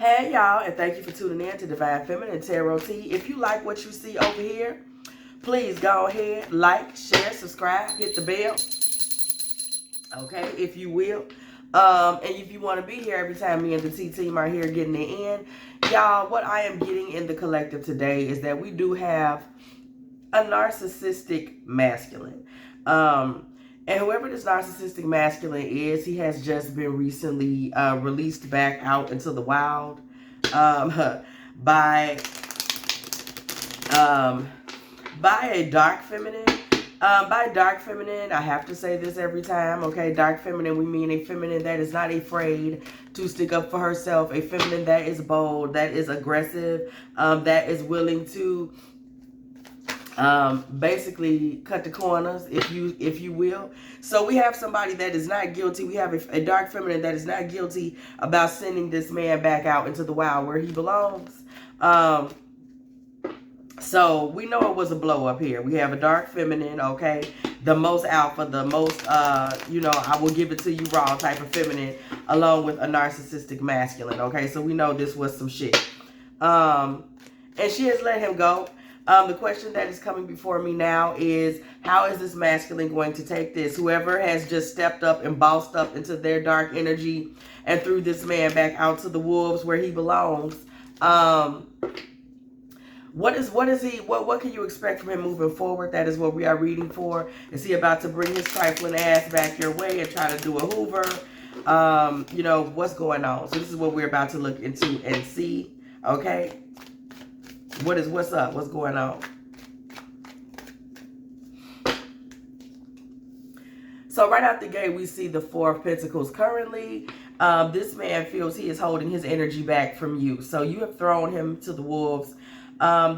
Hey y'all, and thank you for tuning in to Divine Feminine Tarot T. If you like what you see over here, please go ahead, like, share, subscribe, hit the bell. Okay, if you will. And if you want to be here every time me and the T team are here getting it in, y'all, what I am getting in the collective today is that we do have a narcissistic masculine. And whoever this narcissistic masculine is, he has just been recently released back out into the wild by a dark feminine. By dark feminine, I have to say this every time, okay? Dark feminine, we mean a feminine that is not afraid to stick up for herself, a feminine that is bold, that is aggressive, that is willing to basically cut the corners, if you will. So we have somebody that is not guilty. We have a dark feminine that is not guilty about sending this man back out into the wild where he belongs. So we know it was a blow up here. We have a dark feminine, okay? The most alpha, the most, I will give it to you raw type of feminine, along with a narcissistic masculine, okay? So we know this was some shit. And she has let him go. The question that is coming before me now is, how is this masculine going to take this? Whoever has just stepped up and bossed up into their dark energy and threw this man back out to the wolves where he belongs. What can you expect from him moving forward? That is what we are reading for. Is he about to bring his trifling ass back your way and try to do a Hoover? What's going on? So this is what we're about to look into and see. Okay. What's up? What's going on? So right out the gate, we see the Four of Pentacles. Currently, this man feels he is holding his energy back from you. So you have thrown him to the wolves.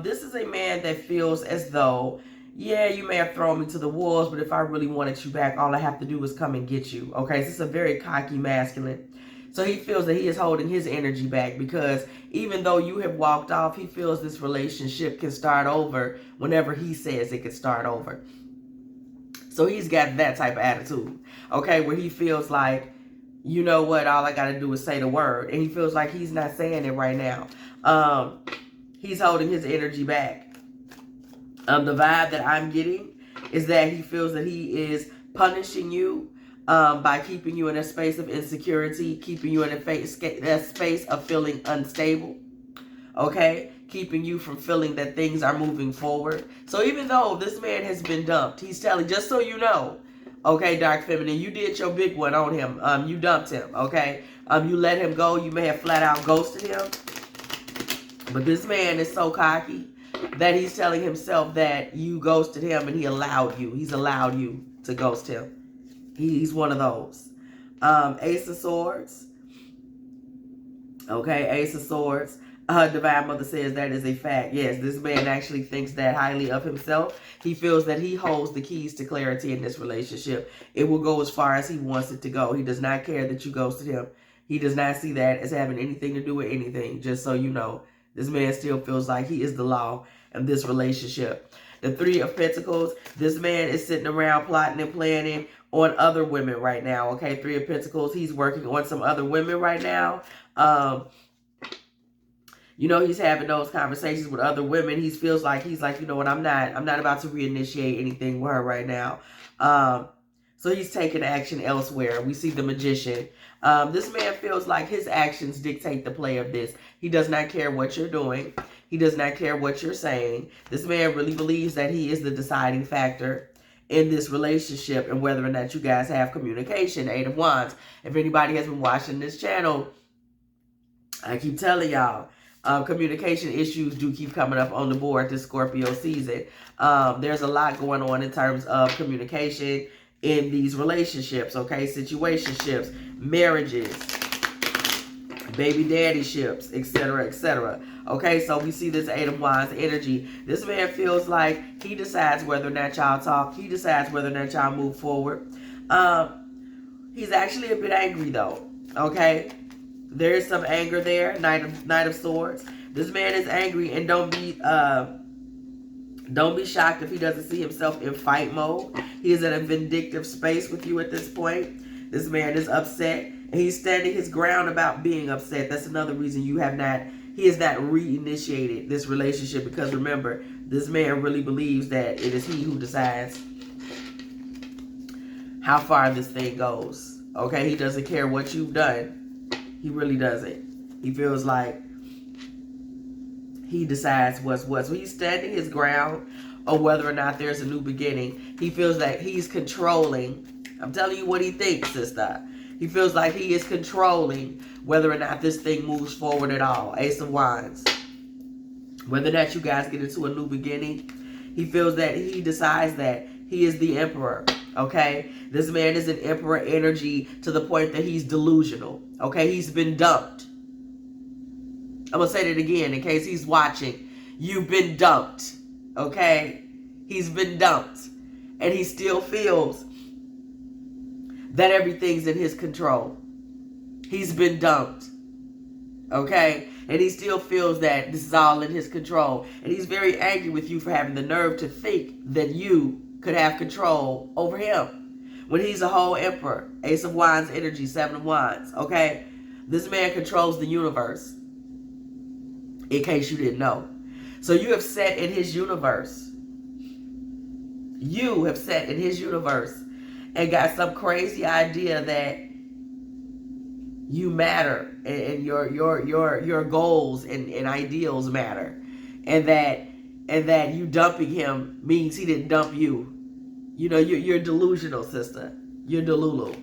This is a man that feels as though, yeah, you may have thrown me to the wolves, but if I really wanted you back, all I have to do is come and get you. Okay, so this is a very cocky masculine. So he feels that he is holding his energy back because even though you have walked off, he feels this relationship can start over whenever he says it can start over. So he's got that type of attitude, okay, where he feels like, you know what, all I got to do is say the word. And he feels like he's not saying it right now. He's holding his energy back. The vibe that I'm getting is that he feels that he is punishing you by keeping you in a space of insecurity, keeping you in a space of feeling unstable, okay? Keeping you from feeling that things are moving forward. So even though this man has been dumped, he's telling, just so you know, okay, dark feminine, you did your big one on him. You dumped him, okay? You let him go. You may have flat out ghosted him. But this man is so cocky that he's telling himself that you ghosted him and he allowed you. He's allowed you to ghost him. He's one of those. Ace of Swords. Okay, Ace of Swords. Divine Mother says that is a fact. Yes, this man actually thinks that highly of himself. He feels that he holds the keys to clarity in this relationship. It will go as far as he wants it to go. He does not care that you ghosted him. He does not see that as having anything to do with anything, just so you know. This man still feels like he is the law in this relationship. The Three of Pentacles. This man is sitting around plotting and planning on other women right now. Okay, Three of Pentacles. He's working on some other women right now. He's having those conversations with other women. He feels like he's like, you know what, I'm not about to reinitiate anything with her right now. So he's taking action elsewhere. We see the Magician. This man feels like his actions dictate the play of this. He does not care what you're doing. He does not care what you're saying. This man really believes that he is the deciding factor in this relationship and whether or not you guys have communication. Eight of Wands. If anybody has been watching this channel, I keep telling y'all, communication issues do keep coming up on the board this Scorpio season. There's a lot going on in terms of communication in these relationships, okay? Situationships, marriages, baby daddy ships, etc., etc. Okay, so we see this Eight of Wands energy. This man feels like he decides whether or not y'all talk. He decides whether or not y'all move forward. He's actually a bit angry though, okay? There is some anger there. Knight of Swords. This man is angry, and don't be shocked if he doesn't see himself in fight mode. He is in a vindictive space with you at this point. This man is upset And he's standing his ground about being upset. That's another reason he has not reinitiated this relationship, because remember, this man really believes that it is he who decides how far this thing goes. Okay, he doesn't care what you've done. He really doesn't. He feels like he decides what's what. So he's standing his ground on whether or not there's a new beginning. He feels like he's controlling. I'm telling you what he thinks, sister. He feels like he is controlling whether or not this thing moves forward at all. Ace of Wands. Whether or not you guys get into a new beginning, he feels that he decides that he is the emperor. Okay? This man is an emperor energy to the point that he's delusional. Okay? He's been dumped. I'm going to say that again in case he's watching. You've been dumped. Okay? He's been dumped. And he still feels that everything's in his control. He's been dumped. Okay? And he still feels that this is all in his control. And he's very angry with you for having the nerve to think that you could have control over him, when he's a whole emperor. Ace of Wands energy, Seven of Wands. Okay? This man controls the universe, in case you didn't know. So you have set in his universe. You have set in his universe and got some crazy idea that you matter, and your goals and ideals matter, and that you dumping him means he didn't dump you. You know, you're delusional, sister. You're delulu.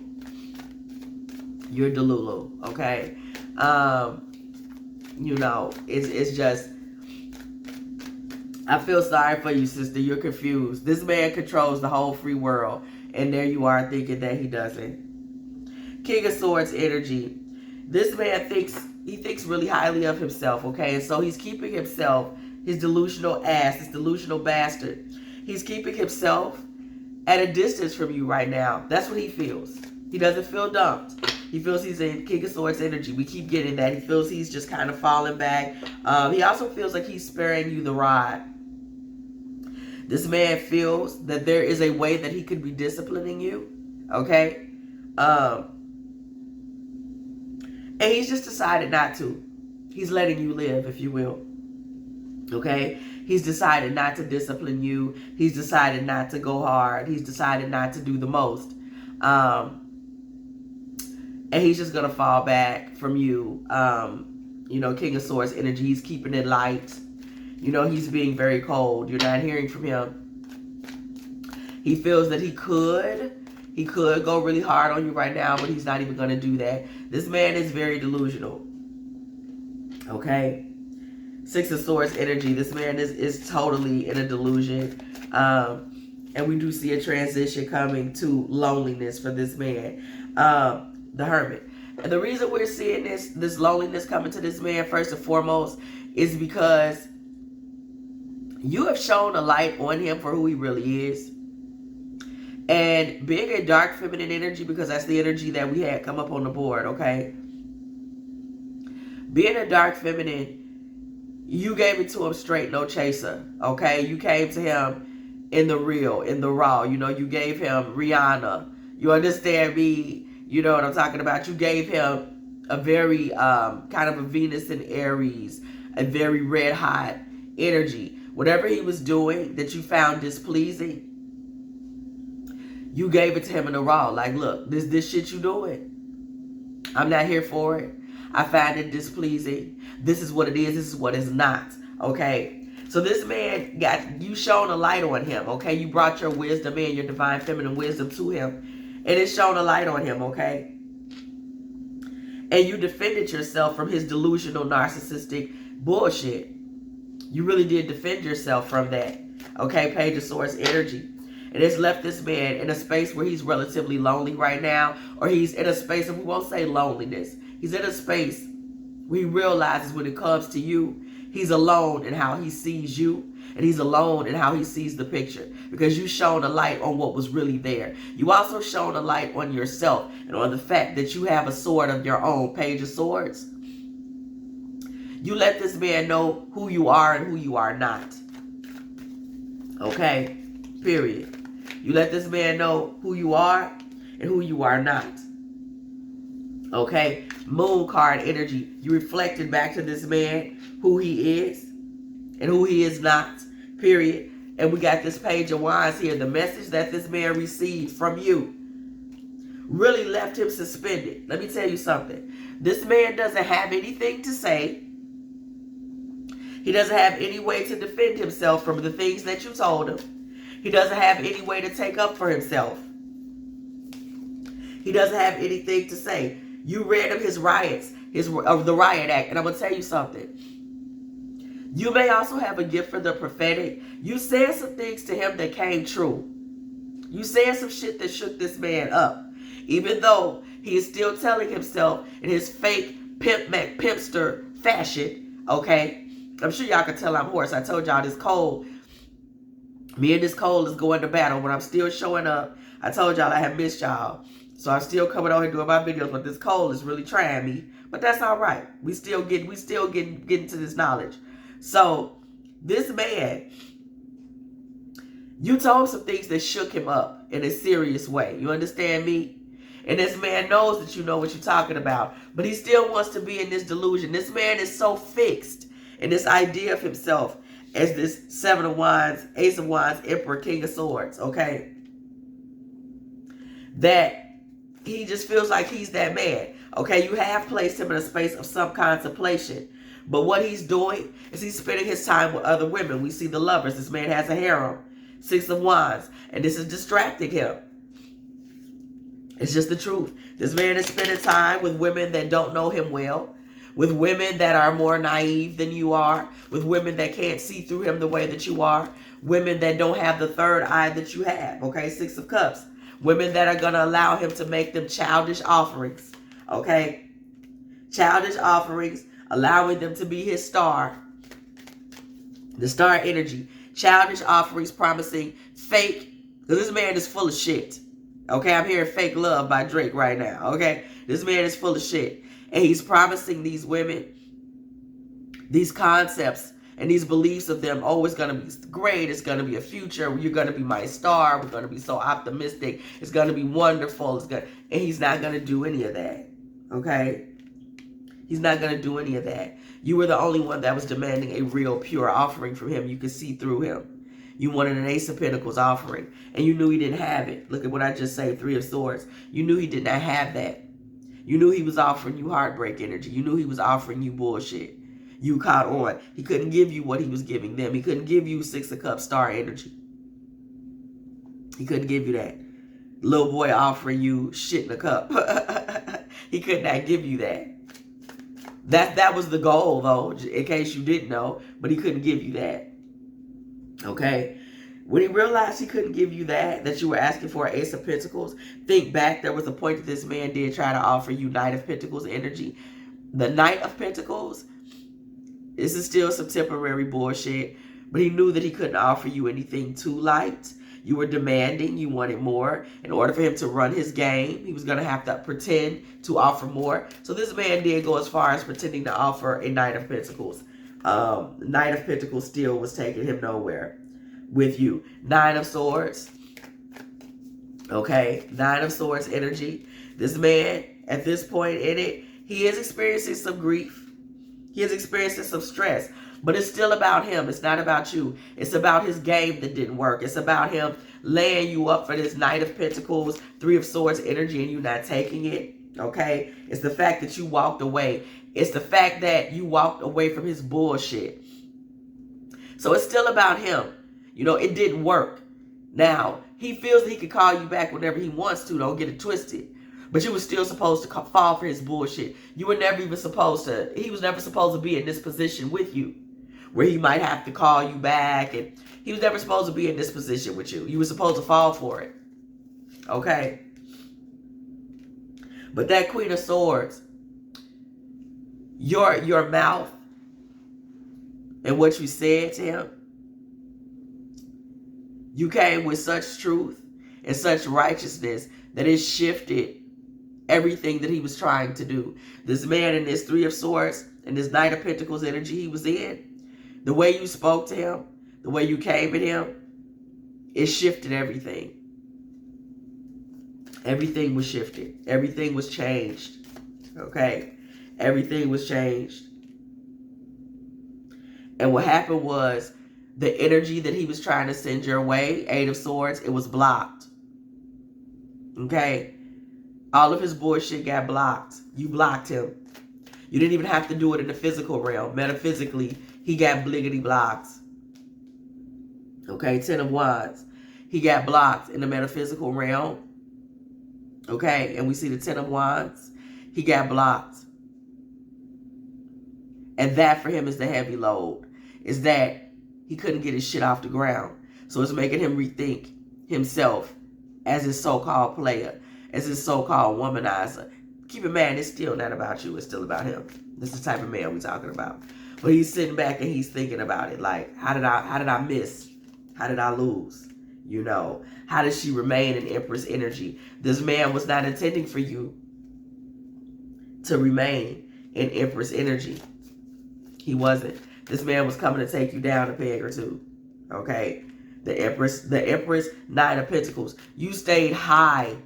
You're delulu. Okay. You know, it's just, I feel sorry for you, sister. You're confused. This man controls the whole free world, and there you are thinking that he doesn't. King of Swords energy. This man thinks really highly of himself, okay? And so he's keeping himself, his delusional ass, this delusional bastard. He's keeping himself at a distance from you right now. That's what he feels. He doesn't feel dumped. He feels he's in King of Swords energy. We keep getting that. He feels he's just kind of falling back. He also feels like he's sparing you the rod. This man feels that there is a way that he could be disciplining you, okay? And he's just decided not to. He's letting you live, if you will. Okay? He's decided not to discipline you. He's decided not to go hard. He's decided not to do the most. And he's just going to fall back from you. You know, King of Swords energy. He's keeping it light. You know, he's being very cold. You're not hearing from him. He feels that he could go really hard on you right now, but he's not even going to do that. This man is very delusional. Okay? Six of Swords energy. This man is totally in a delusion. And we do see a transition coming to loneliness for this man. The Hermit. And the reason we're seeing this loneliness coming to this man, first and foremost, is because you have shown a light on him for who he really is. And being a dark feminine energy, because that's the energy that we had come up on the board, okay? Being a dark feminine, you gave it to him straight, no chaser, okay? You came to him in the real, in the raw. You know, you gave him Rihanna. You understand me? You know what I'm talking about? You gave him a very kind of a Venus and Aries, a very red hot energy. Whatever he was doing that you found displeasing, you gave it to him in the raw. Like, look, this shit you doing, I'm not here for it. I find it displeasing. This is what it is. This is what it's not. Okay? So this man you shone a light on him. Okay? You brought your wisdom in, your divine feminine wisdom to him. And it shone a light on him. Okay? And you defended yourself from his delusional, narcissistic bullshit. You really did defend yourself from that. Okay? Page of Swords energy. And it's left this man in a space where he's relatively lonely right now. Or he's in a space, and we won't say loneliness. He's in a space where he realizes when it comes to you, he's alone in how he sees you. And he's alone in how he sees the picture. Because you shone a light on what was really there. You also shone a light on yourself. And on the fact that you have a sword of your own. Page of Swords. You let this man know who you are and who you are not. Okay? Period. You let this man know who you are and who you are not. Okay, moon card energy. You reflected back to this man who he is and who he is not, period. And we got this page of wands here. The message that this man received from you really left him suspended. Let me tell you something. This man doesn't have anything to say. He doesn't have any way to defend himself from the things that you told him. He doesn't have any way to take up for himself. He doesn't have anything to say. You read him his riots, the riot act. And I'm going to tell you something. You may also have a gift for the prophetic. You said some things to him that came true. You said some shit that shook this man up. Even though he is still telling himself in his fake pimpster fashion, okay? I'm sure y'all can tell I'm hoarse. I told y'all this cold. Me and this cold is going to battle, but I'm still showing up. I told y'all I have missed y'all. So I'm still coming over here doing my videos, but this cold is really trying me. But that's all right. We still getting to this knowledge. So this man, you told some things that shook him up in a serious way. You understand me? And this man knows that you know what you're talking about, but he still wants to be in this delusion. This man is so fixed in this idea of himself as this Seven of Wands, Ace of Wands, Emperor, King of Swords, okay? That he just feels like he's that man. Okay, you have placed him in a space of some contemplation. But what he's doing is he's spending his time with other women. We see the lovers. This man has a harem. Six of Wands. And this is distracting him. It's just the truth. This man is spending time with women that don't know him well. With women that are more naive than you are. With women that can't see through him the way that you are. Women that don't have the third eye that you have. Okay, Six of Cups. Women that are going to allow him to make them childish offerings. Okay? Childish offerings. Allowing them to be his star. The star energy. Childish offerings promising fake. Because this man is full of shit. Okay? I'm hearing Fake Love by Drake right now. Okay? This man is full of shit. And he's promising these women these concepts and these beliefs of them. Oh, it's going to be great. It's going to be a future. You're going to be my star. We're going to be so optimistic. It's going to be wonderful. And he's not going to do any of that. Okay? He's not going to do any of that. You were the only one that was demanding a real pure offering from him. You could see through him. You wanted an Ace of Pentacles offering. And you knew he didn't have it. Look at what I just said, Three of Swords. You knew he did not have that. You knew he was offering you heartbreak energy. You knew he was offering you bullshit. You caught on. He couldn't give you what he was giving them. He couldn't give you Six of Cups star energy. He couldn't give you that. Little boy offering you shit in a cup. He could not give you that. That was the goal, though, in case you didn't know. But he couldn't give you that. Okay? When he realized he couldn't give you that you were asking for an Ace of Pentacles, think back. There was a point that this man did try to offer you Knight of Pentacles energy. The Knight of Pentacles, this is still some temporary bullshit. But he knew that he couldn't offer you anything too light. You were demanding. You wanted more. In order for him to run his game, he was going to have to pretend to offer more. So this man did go as far as pretending to offer a Knight of Pentacles. Knight of Pentacles still was taking him nowhere with you. Nine of Swords. Okay. Nine of Swords energy. This man, at this point in it, he is experiencing some grief. He is experiencing some stress. But it's still about him. It's not about you. It's about his game that didn't work. It's about him laying you up for this Knight of Pentacles, Three of Swords energy, and you not taking it. Okay? It's the fact that you walked away. It's the fact that you walked away from his bullshit. So it's still about him. You know, it didn't work. Now, he feels that he can call you back whenever he wants to. Don't get it twisted. But you were still supposed to fall for his bullshit. You were never even supposed to, he was never supposed to be in this position with you, where he might have to call you back. And he was never supposed to be in this position with you. You were supposed to fall for it. Okay? But that Queen of Swords, your mouth and what you said to him, you came with such truth and such righteousness that it shifted everything that he was trying to do. This man in this Three of Swords and this Knight of Pentacles energy he was in, the way you spoke to him, the way you came at him, it shifted everything. Everything was shifted. Everything was changed. Okay? Everything was changed. And what happened was the energy that he was trying to send your way, Eight of Swords, it was blocked. Okay? All of his bullshit got blocked. You blocked him. You didn't even have to do it in the physical realm. Metaphysically, he got bliggity blocked. Okay, Ten of Wands. He got blocked in the metaphysical realm. Okay, and we see the Ten of Wands. He got blocked. And that for him is the heavy load. Is that he couldn't get his shit off the ground. So it's making him rethink himself as his so-called player, as his so-called womanizer. Keep in mind, it's still not about you. It's still about him. This is the type of man we're talking about. But he's sitting back and he's thinking about it. Like, how did I miss? How did I lose? You know, how did she remain in Empress energy? This man was not intending for you to remain in Empress energy. He wasn't. This man was coming to take you down a peg or two. Okay? The Empress, Nine of Pentacles. You stayed high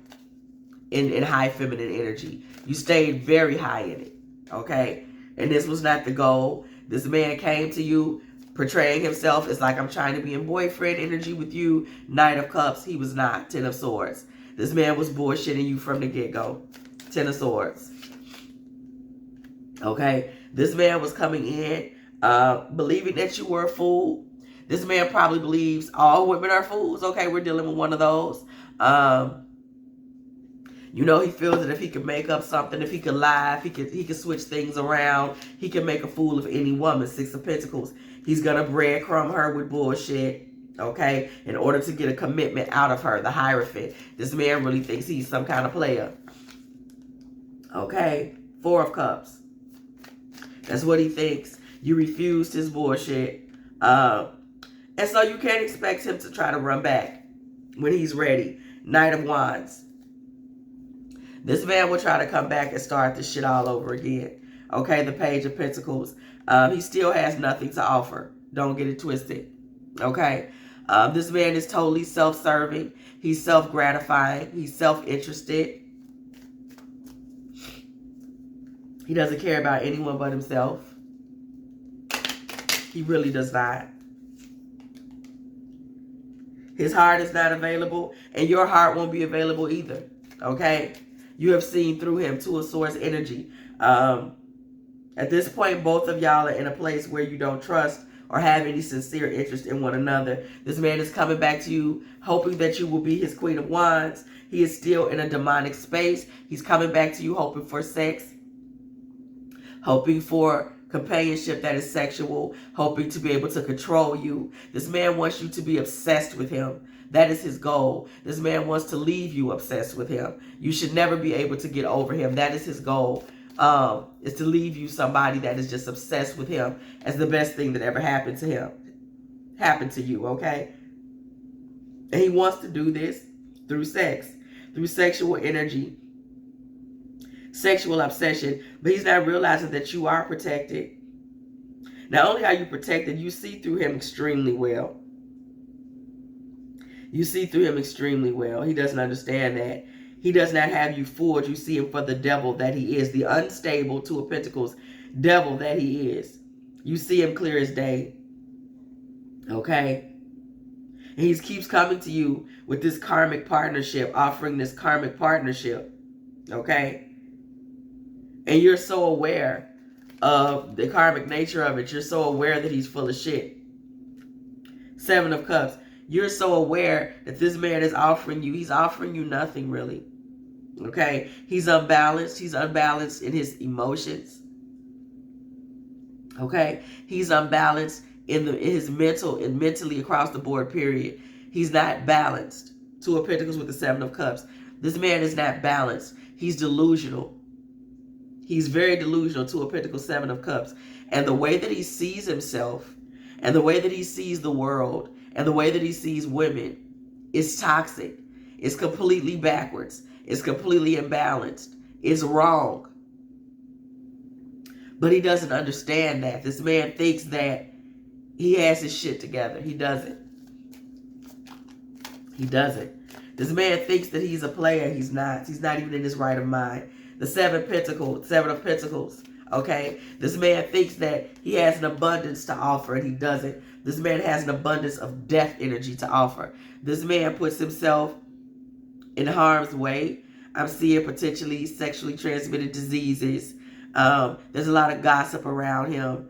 in high feminine energy. You stayed very high in it. Okay? And this was not the goal. This man came to you portraying himself as like, I'm trying to be in boyfriend energy with you. Nine of Cups. He was not. Ten of Swords. This man was bullshitting you from the get-go. Ten of Swords. Okay? This man was coming in believing that you were a fool. This man probably believes all women are fools. Okay, we're dealing with one of those. You know, he feels that if he could make up something, if he could lie, if he could switch things around, he can make a fool of any woman. Six of Pentacles. He's going to breadcrumb her with bullshit, okay, in order to get a commitment out of her, the Hierophant. This man really thinks he's some kind of player. Okay, Four of Cups. That's what he thinks. You refused his bullshit. And so you can't expect him to try to run back when he's ready. Knight of Wands. This man will try to come back and start this shit all over again. Okay, the Page of Pentacles. He still has nothing to offer. Don't get it twisted. Okay? This man is totally self-serving. He's self-gratifying. He's self-interested. He doesn't care about anyone but himself. He really does not. His heart is not available, and your heart won't be available either. Okay? You have seen through him. Two of Swords energy. At this point, both of y'all are in a place where you don't trust or have any sincere interest in one another. This man is coming back to you, hoping that you will be his Queen of Wands. He is still in a demonic space. He's coming back to you hoping for sex, hoping for companionship that is sexual, hoping to be able to control you. This man wants you to be obsessed with him. That is his goal. This man wants to leave you obsessed with him. You should never be able to get over him. That is his goal. Is to leave you somebody that is just obsessed with him as the best thing that ever happened to him. Happened to you, okay? And he wants to do this through sex, through sexual energy, sexual obsession, but he's not realizing that you are protected. Not only are you protected, you see through him extremely well. You see through him extremely well. He doesn't understand that. He does not have you fooled. You see him for the devil that he is, the unstable Two of Pentacles devil that he is. You see him clear as day. Okay? And he keeps coming to you with this karmic partnership, offering this karmic partnership. Okay? And you're so aware of the karmic nature of it. You're so aware that he's full of shit. Seven of Cups. You're so aware that this man is offering you. He's offering you nothing, really. Okay? He's unbalanced. He's unbalanced in his emotions. Okay? He's unbalanced in his mental and mentally across the board, period. He's not balanced. Two of Pentacles with the Seven of Cups. This man is not balanced. He's delusional. He's very delusional. Two of Pentacles, Seven of Cups. And the way that he sees himself, and the way that he sees the world, and the way that he sees women is toxic. It's completely backwards. It's completely imbalanced. It's wrong. But he doesn't understand that. This man thinks that he has his shit together. He doesn't. He doesn't. This man thinks that he's a player. He's not. He's not even in his right of mind. The Seven of Pentacles. Okay? This man thinks that he has an abundance to offer, and he doesn't. This man has an abundance of death energy to offer. This man puts himself in harm's way. I'm seeing potentially sexually transmitted diseases. There's a lot of gossip around him.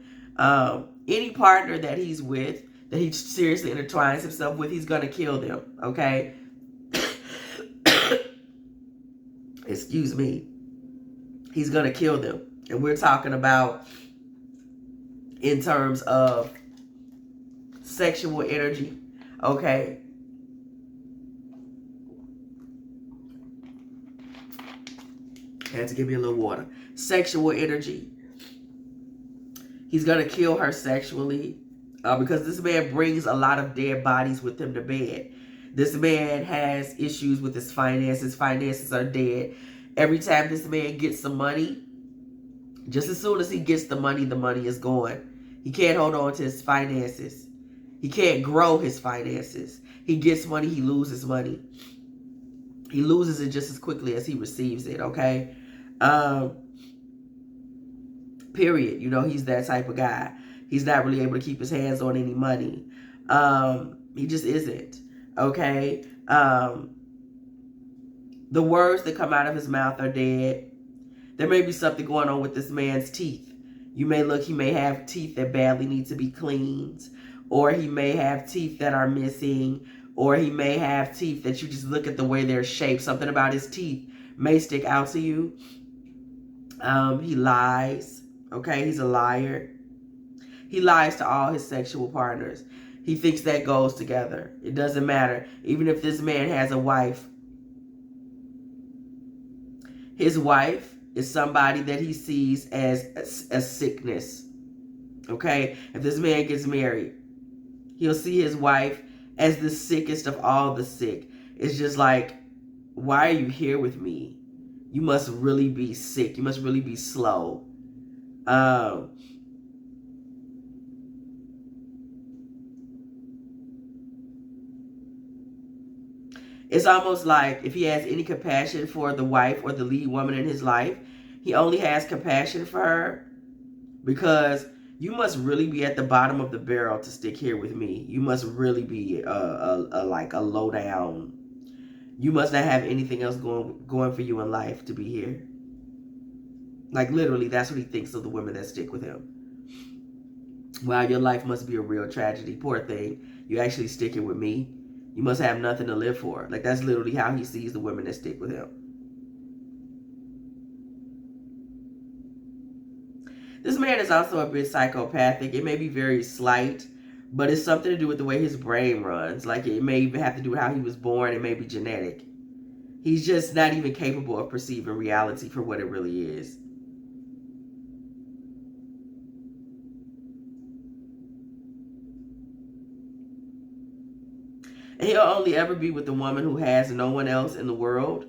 Any partner that he's with, that he seriously intertwines himself with, he's going to kill them. Okay? Excuse me. He's going to kill them. And we're talking about in terms of sexual energy. Okay? Had to give me a little water. Sexual energy. He's going to kill her sexually because this man brings a lot of dead bodies with him to bed. This man has issues with his finances. Finances are dead. Every time this man gets some money, just as soon as he gets the money is gone. He can't hold on to his finances. He can't grow his finances. He gets money, he loses money. He loses it just as quickly as he receives it, okay? Period. You know, he's that type of guy. He's not really able to keep his hands on any money. He just isn't, okay? The words that come out of his mouth are dead. There may be something going on with this man's teeth. You may look, he may have teeth that badly need to be cleaned, or he may have teeth that are missing, or he may have teeth that you just look at the way they're shaped. Something about his teeth may stick out to you. He lies, okay? He's a liar. He lies to all his sexual partners. He thinks that goes together. It doesn't matter. Even if this man has a wife, his wife is somebody that he sees as a sickness, okay? If this man gets married, he'll see his wife as the sickest of all the sick. It's just like, why are you here with me? You must really be sick. You must really be slow. It's almost like if he has any compassion for the wife or the lead woman in his life, he only has compassion for her because you must really be at the bottom of the barrel to stick here with me. You must really be like a low down. You must not have anything else going for you in life to be here. Like literally, that's what he thinks of the women that stick with him. Wow, your life must be a real tragedy. Poor thing. You actually sticking with me. You must have nothing to live for. Like that's literally how he sees the women that stick with him. This man is also a bit psychopathic. It may be very slight, but it's something to do with the way his brain runs. Like it may even have to do with how he was born. It may be genetic. He's just not even capable of perceiving reality for what it really is. And he'll only ever be with the woman who has no one else in the world.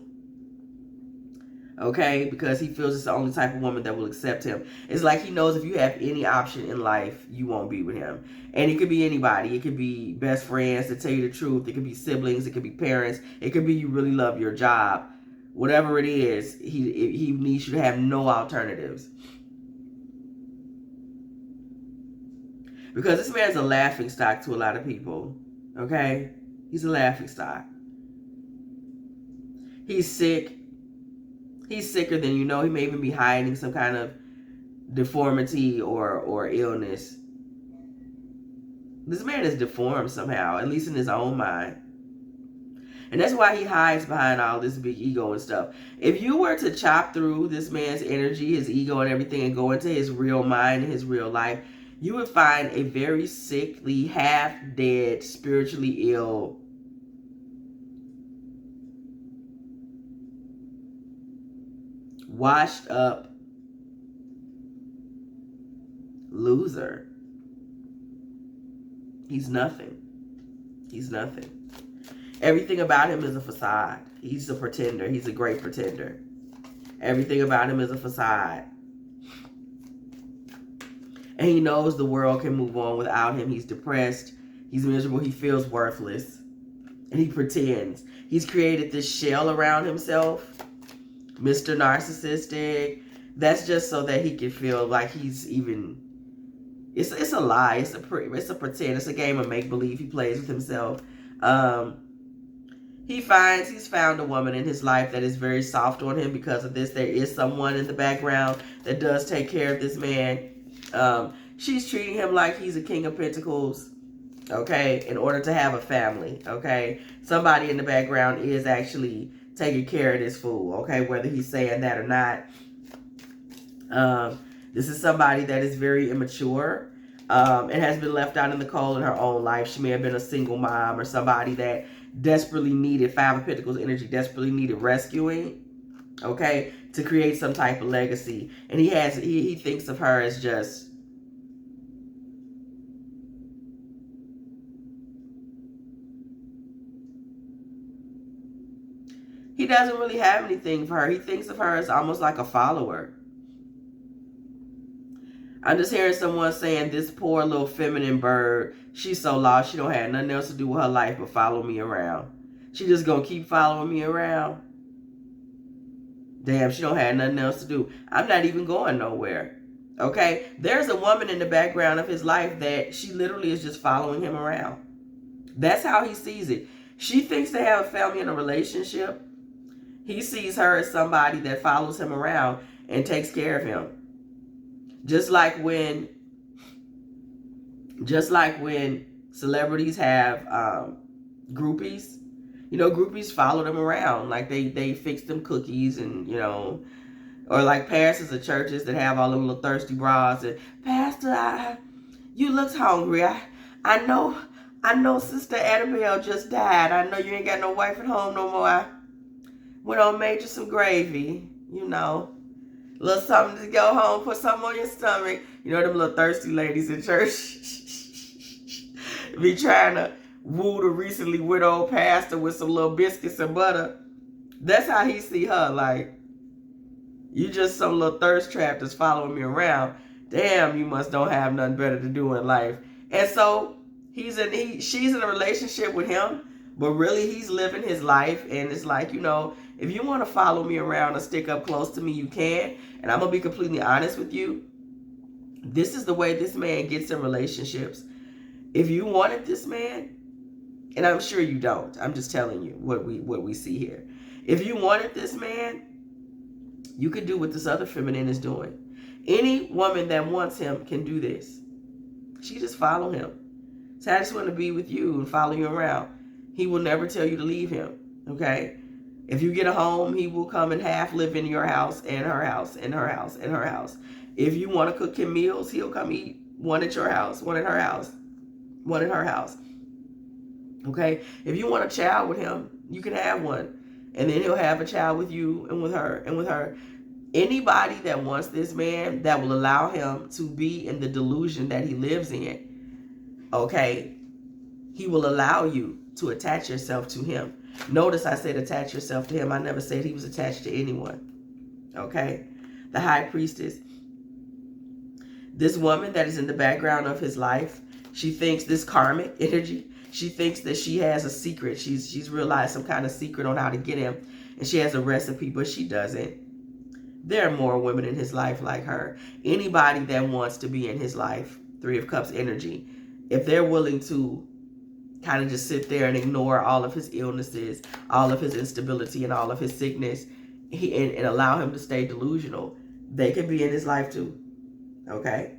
Okay? Because he feels it's the only type of woman that will accept him. It's like he knows if you have any option in life, you won't be with him. And it could be anybody. It could be best friends, to tell you the truth. It could be siblings. It could be parents. It could be you really love your job. Whatever it is, he needs you to have no alternatives. Because this man's a laughing stock to a lot of people. Okay? He's a laughing stock. He's sick. He's sicker than you know. He may even be hiding some kind of deformity or illness. This man is deformed somehow, at least in his own mind. And that's why he hides behind all this big ego and stuff. If you were to chop through this man's energy, his ego and everything, and go into his real mind and his real life, you would find a very sickly, half-dead, spiritually ill, washed up loser. He's nothing. He's nothing. Everything about him is a facade. He's a pretender. He's a great pretender. Everything about him is a facade. And he knows the world can move on without him. He's depressed. He's miserable. He feels worthless. And he pretends. He's created this shell around himself Mr. Narcissistic. That's just so that he can feel like he's even. It's a lie. It's a pretend. It's a game of make believe. He plays with himself. He's found a woman in his life that is very soft on him because of this. There is someone in the background that does take care of this man. She's treating him like he's a king of pentacles, okay, in order to have a family, okay? Somebody in the background is actually taking care of this fool, okay, whether he's saying that or not. This is somebody that is very immature and has been left out in the cold in her own life. She may have been a single mom or somebody that desperately needed, Five of Pentacles energy, desperately needed rescuing, okay, to create some type of legacy. And he thinks of her as just, he doesn't really have anything for her. He thinks of her as almost like a follower. I'm just hearing someone saying, this poor little feminine bird, she's so lost, she don't have nothing else to do with her life but follow me around. She just gonna keep following me around. Damn, she don't have nothing else to do. I'm not even going nowhere. Okay? There's a woman in the background of his life that she literally is just following him around. That's how he sees it. She thinks they have a family and a relationship. He sees her as somebody that follows him around and takes care of him. Just like when celebrities have groupies, you know, groupies follow them around. Like they fix them cookies and, you know, or like pastors of churches that have all them little thirsty bras and, Pastor, you look hungry. I know Sister Annabelle just died. I know you ain't got no wife at home no more. I went on made you some gravy, you know. A little something to go home, put something on your stomach. You know them little thirsty ladies in church be trying to woo the recently widowed pastor with some little biscuits and butter. That's how he see her. Like, you just some little thirst trap that's following me around. Damn, you must don't have nothing better to do in life. And so she's in a relationship with him, but really he's living his life. And it's like, you know, if you want to follow me around and stick up close to me, you can. And I'm going to be completely honest with you. This is the way this man gets in relationships. If you wanted this man, and I'm sure you don't, I'm just telling you what we see here. If you wanted this man, you could do what this other feminine is doing. Any woman that wants him can do this. She just follow him. So I just want to be with you and follow you around. He will never tell you to leave him, okay? If you get a home, he will come and half live in your house and her house and her house and her house. If you want to cook him meals, he'll come eat one at your house, one at her house, one at her house. Okay? If you want a child with him, you can have one. And then he'll have a child with you and with her and with her. Anybody that wants this man, that will allow him to be in the delusion that he lives in, okay, he will allow you to attach yourself to him. Notice I said attach yourself to him. I never said he was attached to anyone. Okay? The High Priestess. This woman that is in the background of his life, she thinks this karmic energy, she thinks that she has a secret. She's realized some kind of secret on how to get him. And she has a recipe, but she doesn't. There are more women in his life like her. Anybody that wants to be in his life, Three of Cups energy, if they're willing to kind of just sit there and ignore all of his illnesses, all of his instability, and all of his sickness, and allow him to stay delusional, they can be in his life too. Okay?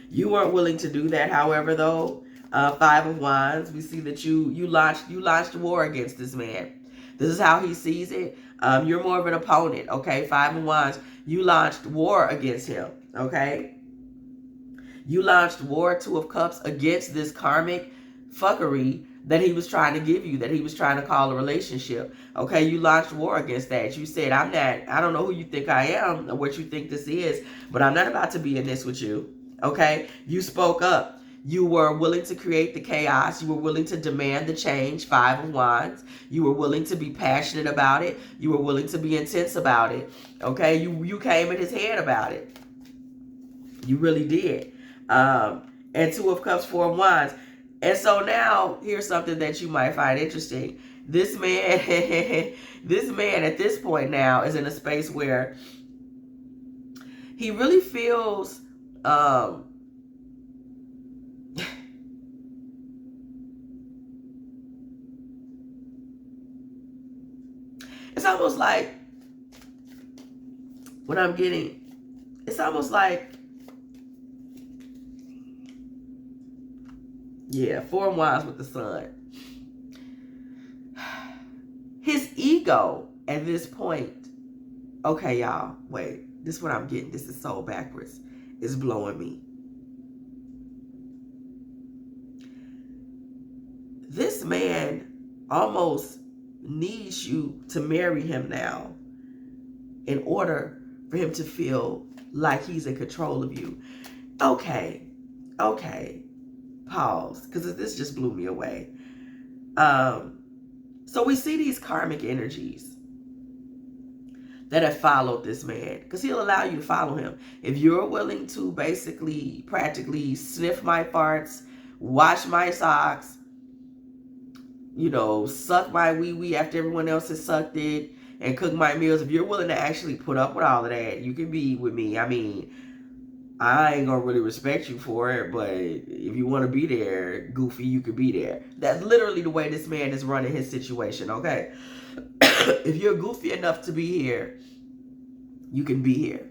You weren't willing to do that, however, though. Five of Wands, we see that you launched war against this man. This is how he sees it. You're more of an opponent, okay? Five of Wands, you launched war against him, okay? You launched war, Two of Cups, against this karmic fuckery that he was trying to give you, that he was trying to call a relationship. Okay, you launched war against that. You said, I don't know who you think I am or what you think this is, but I'm not about to be in this with you. Okay, you spoke up. You were willing to create the chaos. You were willing to demand the change, Five of Wands. You were willing to be passionate about it. You were willing to be intense about it. Okay, you came in his head about it. You really did. And Two of Cups, Four of Wands. And so now, here's something that you might find interesting. This man, this man at this point now is in a space where he really feels it's almost like what I'm getting, it's almost like, yeah, 4 of Wands with the Sun. His ego at this point, okay, y'all, wait, this is what I'm getting. This is so backwards. It's blowing me. This man almost needs you to marry him now in order for him to feel like he's in control of you. Okay, pause, because this just blew me away. So we see these karmic energies that have followed this man, because he'll allow you to follow him. If you're willing to basically, practically sniff my farts, wash my socks, you know, suck my wee-wee after everyone else has sucked it, and cook my meals, if you're willing to actually put up with all of that, you can be with me. I mean, I ain't gonna really respect you for it, but if you want to be there, goofy, you could be there. That's literally the way this man is running his situation, okay? If you're goofy enough to be here, you can be here.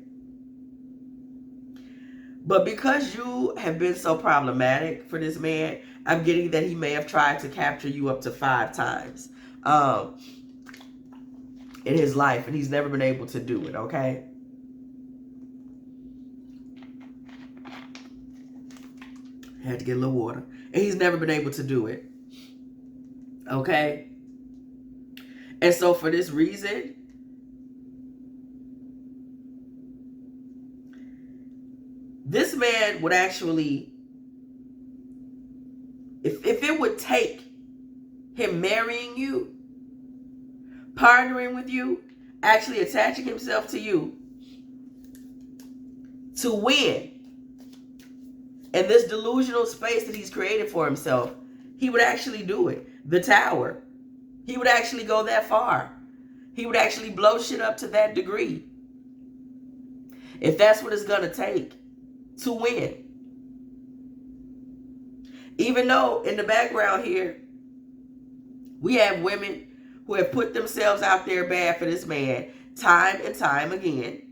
But because you have been so problematic for this man, I'm getting that he may have tried to capture you up to 5 times in his life, and he's never been able to do it, okay? Had to get a little water. And he's never been able to do it. Okay? And so for this reason, this man would actually, if it would take him marrying you, partnering with you, actually attaching himself to you to win in this delusional space that he's created for himself, he would actually do it. The Tower. He would actually go that far. He would actually blow shit up to that degree. If that's what it's going to take to win. Even though in the background here, we have women who have put themselves out there bad for this man time and time again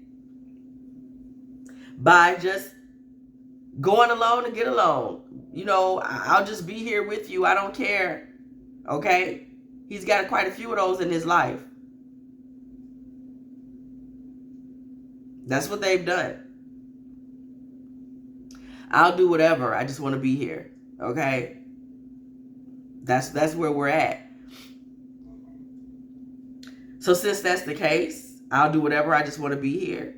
by just going alone to get along. You know, I'll just be here with you. I don't care. Okay? He's got quite a few of those in his life. That's what they've done. I'll do whatever. I just want to be here. Okay? That's where we're at. So since that's the case, I'll do whatever. I just want to be here.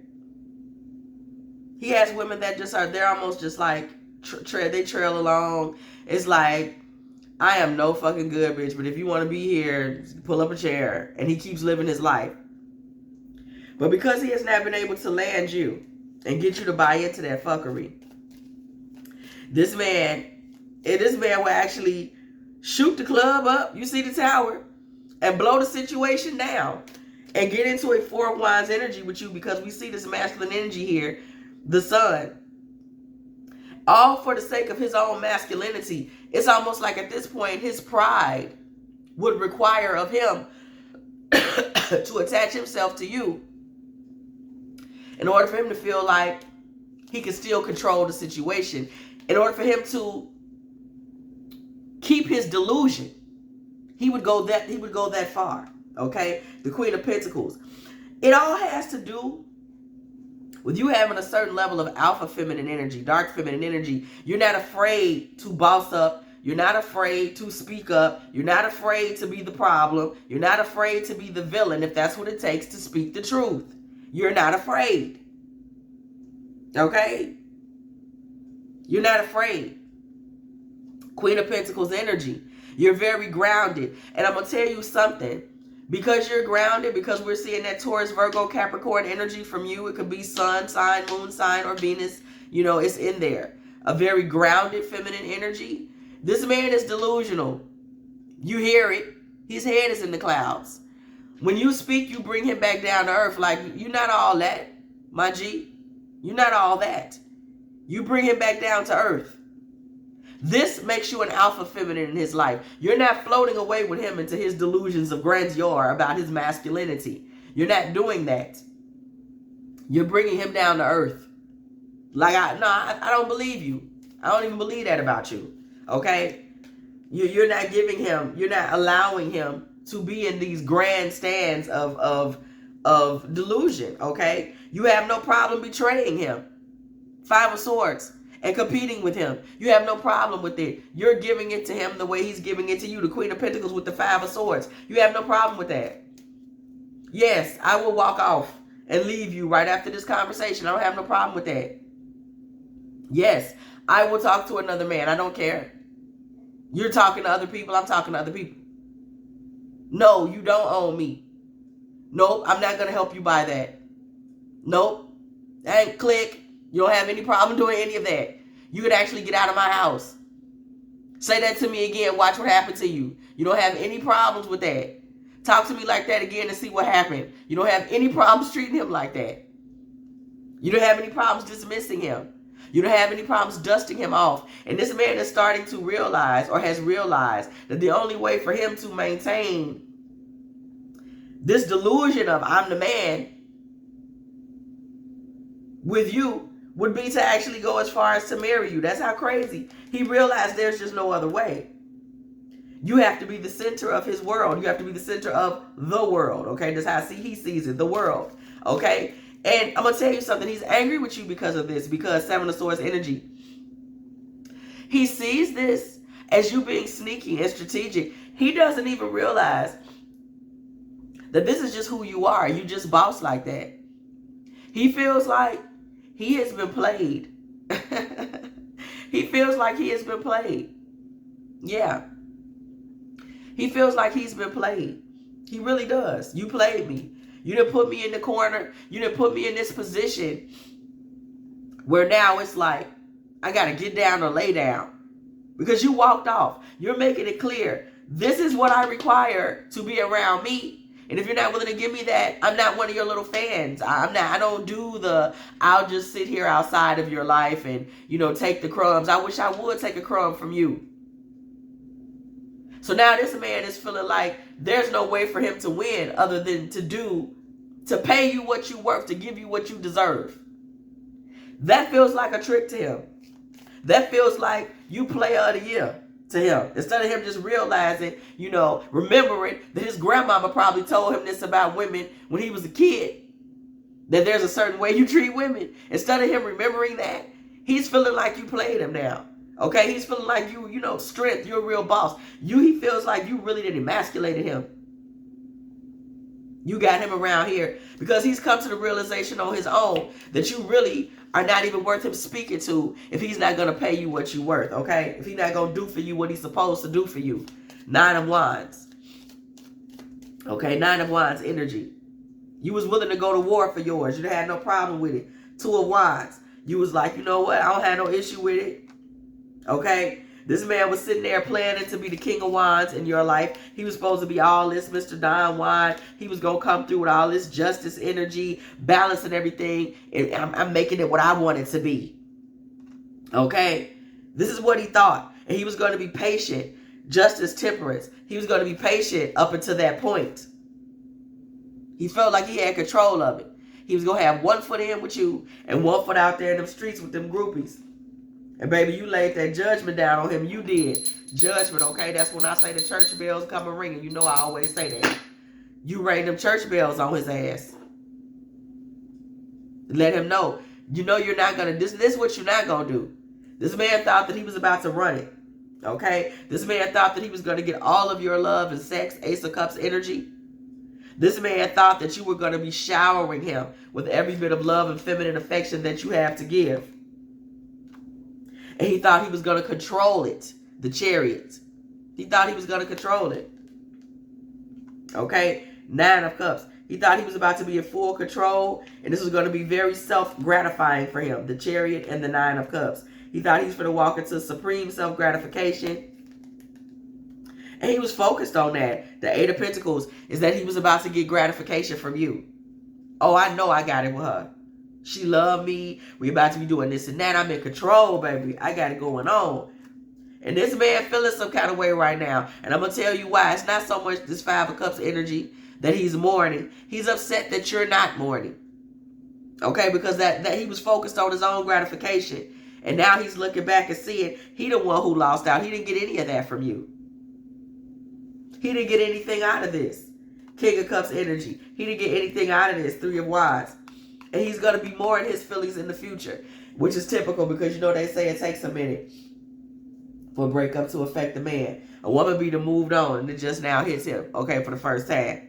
He has women that just are, they're almost just like, they trail along. It's like, I am no fucking good, bitch, but if you want to be here, pull up a chair. And he keeps living his life. But because he has not been able to land you and get you to buy into that fuckery, this man will actually shoot the club up, you see the Tower, and blow the situation down and get into a 4 of Wands energy with you, because we see this masculine energy here, the Sun. All for the sake of his own masculinity. It's almost like at this point, his pride would require of him to attach himself to you in order for him to feel like he can still control the situation. In order for him to keep his delusion, he would go that far. Okay? The Queen of Pentacles. It all has to do with you having a certain level of alpha feminine energy, dark feminine energy. You're not afraid to boss up. You're not afraid to speak up. You're not afraid to be the problem. You're not afraid to be the villain if that's what it takes to speak the truth. You're not afraid. Okay? You're not afraid. Queen of Pentacles energy. You're very grounded. And I'm going to tell you something. Because you're grounded, because we're seeing that Taurus, Virgo, Capricorn energy from you. It could be sun sign, moon sign, or Venus. You know, it's in there. A very grounded feminine energy. This man is delusional. You hear it. His head is in the clouds. When you speak, you bring him back down to earth. Like, you're not all that, my G. You're not all that. You bring him back down to earth. This makes you an alpha feminine in his life. You're not floating away with him into his delusions of grandeur about his masculinity. You're not doing that. You're bringing him down to earth. Like, I don't believe you. I don't even believe that about you. Okay? You're not giving him, you're not allowing him to be in these grandstands of delusion. Okay? You have no problem betraying him. 5 of Swords. And competing with him. You have no problem with it. You're giving it to him the way he's giving it to you. The Queen of Pentacles with the 5 of Swords. You have no problem with that. Yes, I will walk off and leave you right after this conversation. I don't have no problem with that. Yes, I will talk to another man. I don't care. You're talking to other people. I'm talking to other people. No, you don't own me. Nope, I'm not going to help you buy that. Nope. And click. You don't have any problem doing any of that. You could actually get out of my house. Say that to me again. Watch what happened to you. You don't have any problems with that. Talk to me like that again and see what happened. You don't have any problems treating him like that. You don't have any problems dismissing him. You don't have any problems dusting him off. And this man is starting to realize, or has realized, that the only way for him to maintain this delusion of I'm the man with you would be to actually go as far as to marry you. That's how crazy. He realized there's just no other way. You have to be the center of his world. You have to be the center of the world. Okay, that's how he sees it, the world. Okay, and I'm going to tell you something. He's angry with you because of this, because 7 of Swords energy. He sees this as you being sneaky and strategic. He doesn't even realize that this is just who you are. You just boss like that. He feels like he has been played. He feels like he has been played. Yeah. He feels like he's been played. He really does. You played me. You didn't put me in the corner. You didn't put me in this position where now it's like, I got to get down or lay down. Because you walked off. You're making it clear. This is what I require to be around me. And if you're not willing to give me that, I'm not one of your little fans. I don't do the, I'll just sit here outside of your life and, take the crumbs. I wish I would take a crumb from you. So now this man is feeling like there's no way for him to win other than to pay you what you worth, to give you what you deserve. That feels like a trick to him. That feels like you player of the year to him. Instead of him just realizing, remembering that his grandmama probably told him this about women when he was a kid, that there's a certain way you treat women. Instead of him remembering that, he's feeling like you played him now. Okay, he's feeling like you strength, you're a real boss. He feels like you really did emasculated him. You got him around here because he's come to the realization on his own that you really are not even worth him speaking to if he's not going to pay you what you're worth, okay? If he's not going to do for you what he's supposed to do for you. 9 of Wands. Okay, 9 of Wands energy. You was willing to go to war for yours. You had no problem with it. 2 of Wands. You was like, you know what? I don't have no issue with it. Okay? This man was sitting there planning to be the King of Wands in your life. He was supposed to be all this Mr. Don Juan. He was going to come through with all this justice energy, balance and everything. And I'm making it what I want it to be. Okay? This is what he thought. And he was going to be patient. Justice, temperance. He was going to be patient up until that point. He felt like he had control of it. He was going to have one foot in with you and one foot out there in them streets with them groupies. And baby, you laid that judgment down on him. You did. Judgment, okay? That's when I say the church bells come a ringing. You know I always say that. You rang them church bells on his ass. Let him know. You're not going to, this is what you're not going to do. This man thought that he was about to run it. Okay? This man thought that he was going to get all of your love and sex, Ace of Cups energy. This man thought that you were going to be showering him with every bit of love and feminine affection that you have to give. And he thought he was going to control it. The Chariot. He thought he was going to control it. Okay? 9 of Cups. He thought he was about to be in full control. And this was going to be very self-gratifying for him. The Chariot and the 9 of Cups. He thought he was going to walk into supreme self-gratification. And he was focused on that. The Eight of Pentacles is that he was about to get gratification from you. Oh, I know I got it with her. She loved me. We about to be doing this and that. I'm in control, baby. I got it going on. And this man feeling some kind of way right now. And I'm going to tell you why. It's not so much this Five of Cups energy that he's mourning. He's upset that you're not mourning. Okay? Because that he was focused on his own gratification. And now he's looking back and seeing he the one who lost out. He didn't get any of that from you. He didn't get anything out of this. King of Cups energy. He didn't get anything out of this. Three of Wands. And he's going to be more in his feelings in the future. Which is typical because you know they say it takes a minute for a breakup to affect the man. A woman be to moved on and it just now hits him. Okay, for the first time.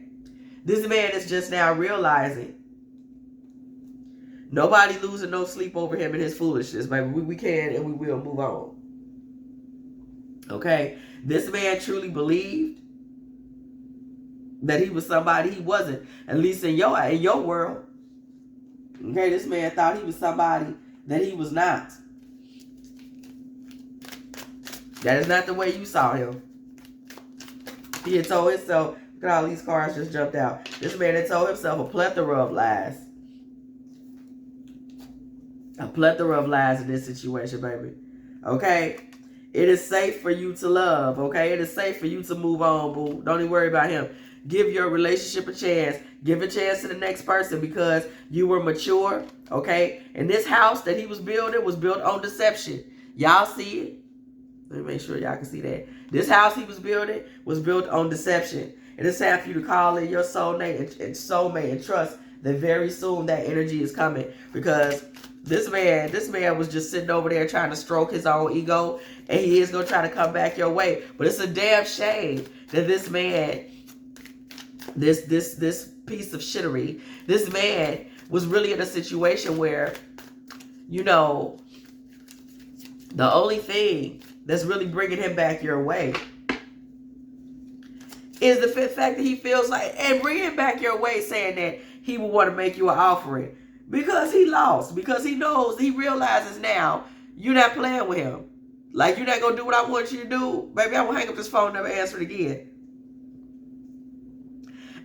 This man is just now realizing nobody losing no sleep over him and his foolishness, baby. We can and we will move on. Okay? This man truly believed that he was somebody he wasn't. At least in your world. Okay, this man thought he was somebody that he was not. That is not the way you saw him. He had told himself, look at all these cards just jumped out. This man had told himself a plethora of lies. A plethora of lies in this situation, baby. Okay? It is safe for you to love, okay? It is safe for you to move on, boo. Don't even worry about him. Give your relationship a chance. Give a chance to the next person because you were mature, okay? And this house that he was building was built on deception. Y'all see it? Let me make sure y'all can see that. This house he was building was built on deception. And it's time for you to call in your soulmate and trust that very soon that energy is coming. Because this man was just sitting over there trying to stroke his own ego. And he is going to try to come back your way. But it's a damn shame that this man, this piece of shittery, this man was really in a situation where, you know, the only thing that's really bringing him back your way is the fact that he feels like, and bringing him back your way saying that he would want to make you an offering because he lost, because he knows, he realizes now you're not playing with him. Like, you're not going to do what I want you to do. Baby, I will hang up this phone and never answer it again.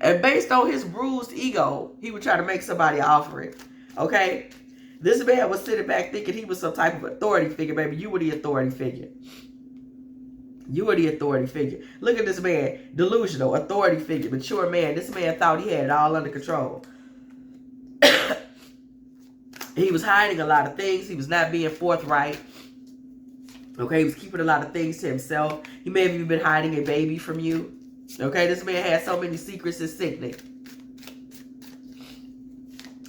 And based on his bruised ego, he would try to make somebody an offering. Okay? This man was sitting back thinking he was some type of authority figure, baby. You were the authority figure. You were the authority figure. Look at this man. Delusional, authority figure, mature man. This man thought he had it all under control. He was hiding a lot of things. He was not being forthright. Okay, he was keeping a lot of things to himself. He may have even been hiding a baby from you. Okay, this man had so many secrets, it's sickening.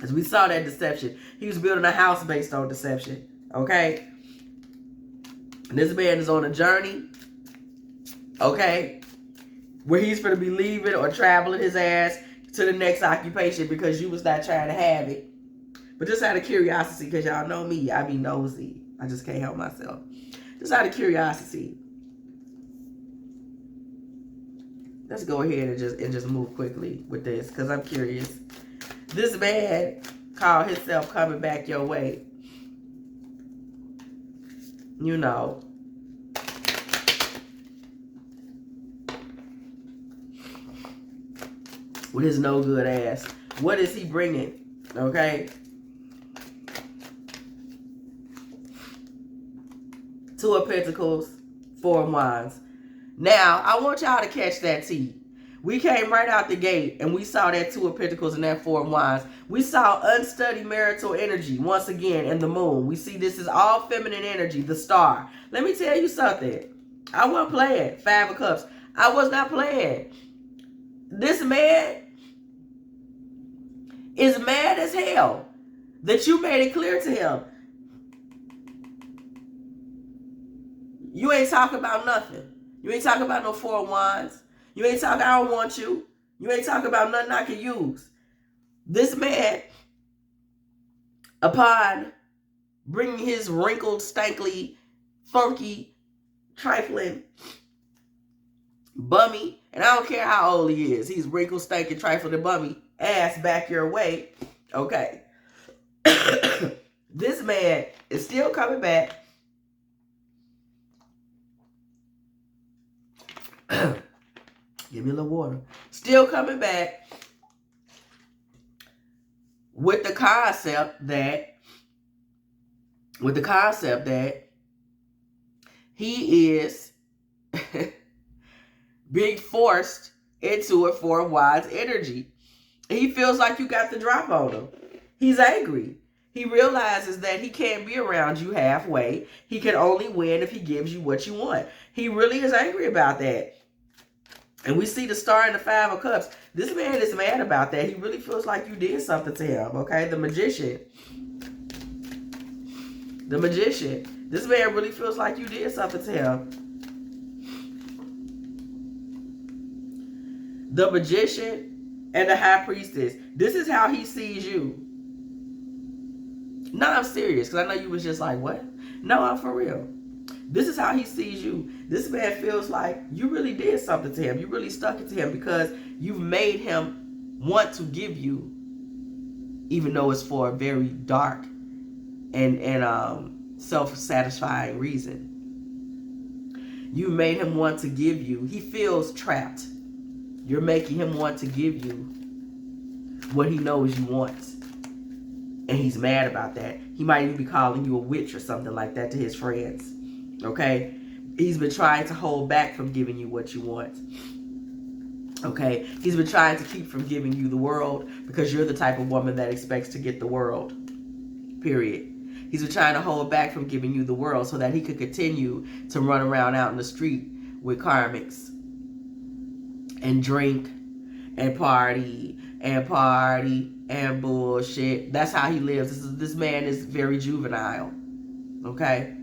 As we saw that deception. He was building a house based on deception. Okay? And this man is on a journey. Okay? Where he's going to be leaving or traveling his ass to the next occupation because you was not trying to have it. But just out of curiosity, because y'all know me, I be nosy. I just can't help myself. Just out of curiosity. Let's go ahead and just move quickly with this because I'm curious. This man called himself coming back your way. You know. With his no good ass. What is he bringing? Okay. Two of Pentacles, Four of Wands. Now, I want y'all to catch that tea. We came right out the gate and we saw that Two of Pentacles and that Four of Wands. We saw unstudied marital energy once again in the moon. We see this is all feminine energy, the star. Let me tell you something. I wasn't playing. Five of Cups. I was not playing. This man is mad as hell that you made it clear to him. You ain't talking about nothing. You ain't talking about no Four of Wands. You ain't talking, I don't want you. You ain't talking about nothing I can use. This man, upon bringing his wrinkled, stanky, funky, trifling, bummy, and I don't care how old he is, he's wrinkled, stanky, trifling, and bummy, ass back your way. Okay. This man is still coming back. Give me a little water. Still coming back with the concept that he is being forced into it for a wise energy. He feels like you got the drop on him. He's angry. He realizes that he can't be around you halfway. He can only win if he gives you what you want. He really is angry about that. And we see the star and the 5 of cups. This man is mad about that. He really feels like you did something to him, okay? The magician. The magician. This man really feels like you did something to him. The magician and the high priestess. This is how he sees you. No, I'm serious, because I know you was just like, what? No, I'm for real. This is how he sees you. This man feels like you really did something to him. You really stuck it to him because you've made him want to give you, even though it's for a very dark and self-satisfying reason. You made him want to give you. He feels trapped. You're making him want to give you what he knows you want. And he's mad about that. He might even be calling you a witch or something like that to his friends. Okay? He's been trying to hold back from giving you what you want. Okay? He's been trying to keep from giving you the world because you're the type of woman that expects to get the world. Period. He's been trying to hold back from giving you the world so that he could continue to run around out in the street with karmics and drink and party and bullshit. That's how he lives. This man is very juvenile. Okay?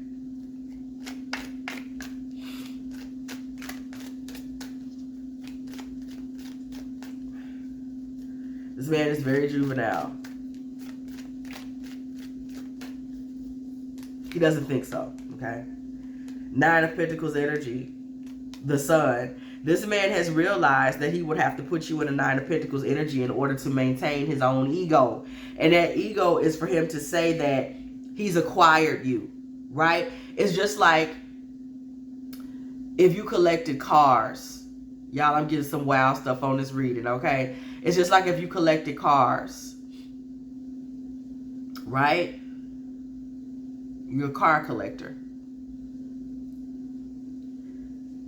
This man is very juvenile. He doesn't think so. Okay? 9 of Pentacles energy. The Sun. This man has realized that he would have to put you in a 9 of Pentacles energy in order to maintain his own ego. And that ego is for him to say that he's acquired you, right? It's just like if you collected cars. Y'all, I'm getting some wild stuff on this reading, okay? It's just like if you collected cars, right? You're a car collector.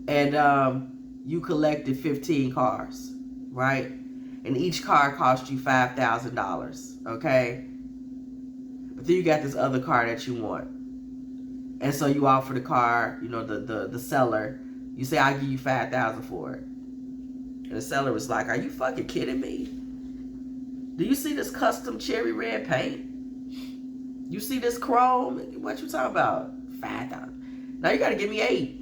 And you collected 15 cars, right? And each car cost you $5,000, okay? But then you got this other car that you want. And so you offer the car, you know, the seller. You say, I'll give you $5,000 for it. And the seller was like, are you fucking kidding me? Do you see this custom cherry red paint? You see this chrome? What you talking about? $5,000. Now you got to give me 8.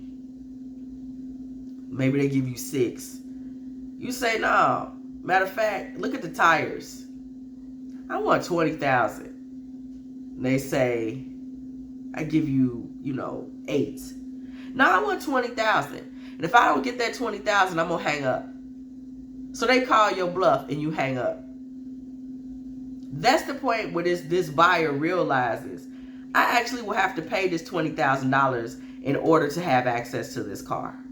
Maybe they give you 6. You say, no. Matter of fact, look at the tires. I want 20,000. They say, I give you, 8. No, I want 20,000. And if I don't get that 20,000, I'm going to hang up. So they call your bluff and you hang up. That's the point where this buyer realizes, I actually will have to pay this $20,000 in order to have access to this car.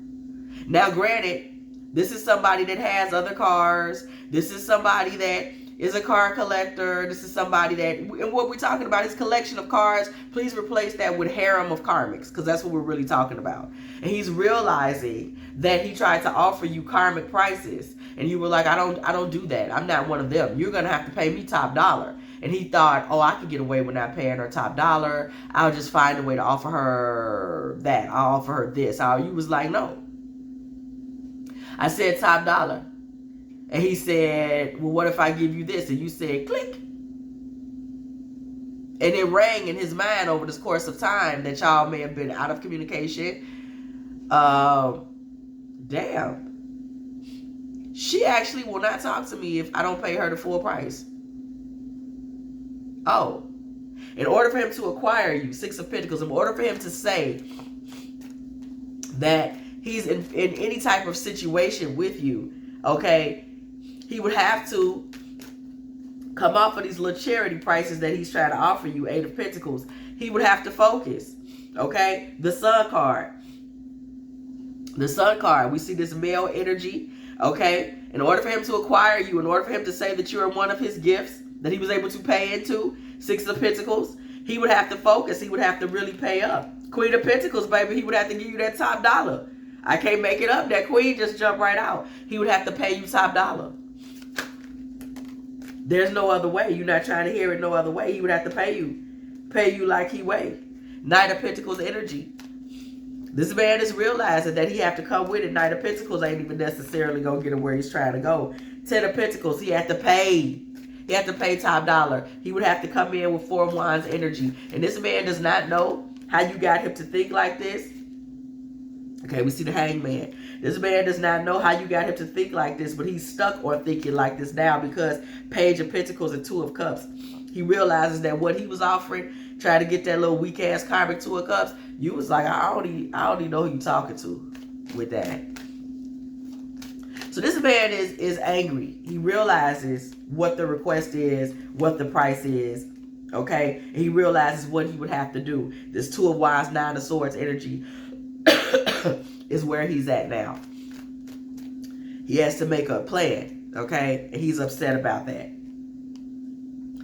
Now, granted, this is somebody that has other cars. This is somebody that is a car collector. This is somebody that, and what we're talking about is collection of cars. Please replace that with harem of karmics, because that's what we're really talking about. And he's realizing that he tried to offer you karmic prices, and you were like, I don't do that. I'm not one of them. You're gonna have to pay me top dollar. And he thought, oh, I could get away with not paying her top dollar. I'll just find a way to offer her that. I'll offer her this. You was like, no. I said top dollar. And he said, well, what if I give you this? And you said, click. And it rang in his mind over this course of time that y'all may have been out of communication. Damn. She actually will not talk to me if I don't pay her the full price. Oh. In order for him to acquire you, 6 of Pentacles, in order for him to say that he's in any type of situation with you, okay, he would have to come off of these little charity prices that he's trying to offer you, 8 of Pentacles. He would have to focus, okay? The Sun card. The Sun card, we see this male energy. Okay? In order for him to acquire you, in order for him to say that you're one of his gifts that he was able to pay into, Six of Pentacles, he would have to focus. He would have to really pay up. Queen of Pentacles, baby, he would have to give you that top dollar. I can't make it up. That queen just jumped right out. He would have to pay you top dollar. There's no other way. You're not trying to hear it no other way. He would have to pay you. Pay you like he weighed. Knight of Pentacles energy. This man is realizing that he have to come with it. Knight of Pentacles ain't even necessarily going to get him where he's trying to go. Ten of Pentacles, he had to pay. He had to pay top dollar. He would have to come in with Four of Wands energy. And this man does not know how you got him to think like this. Okay, we see the Hangman. This man does not know how you got him to think like this, but he's stuck on thinking like this now because Page of Pentacles and Two of Cups. He realizes that what he was offering, trying to get that little weak-ass karmic Two of Cups, you was like, I don't even know who you talking to with that. So this man is angry. He realizes what the request is, what the price is, okay? And he realizes what he would have to do. This Two of Wands, Nine of Swords energy is where he's at now. He has to make a plan, okay? And he's upset about that.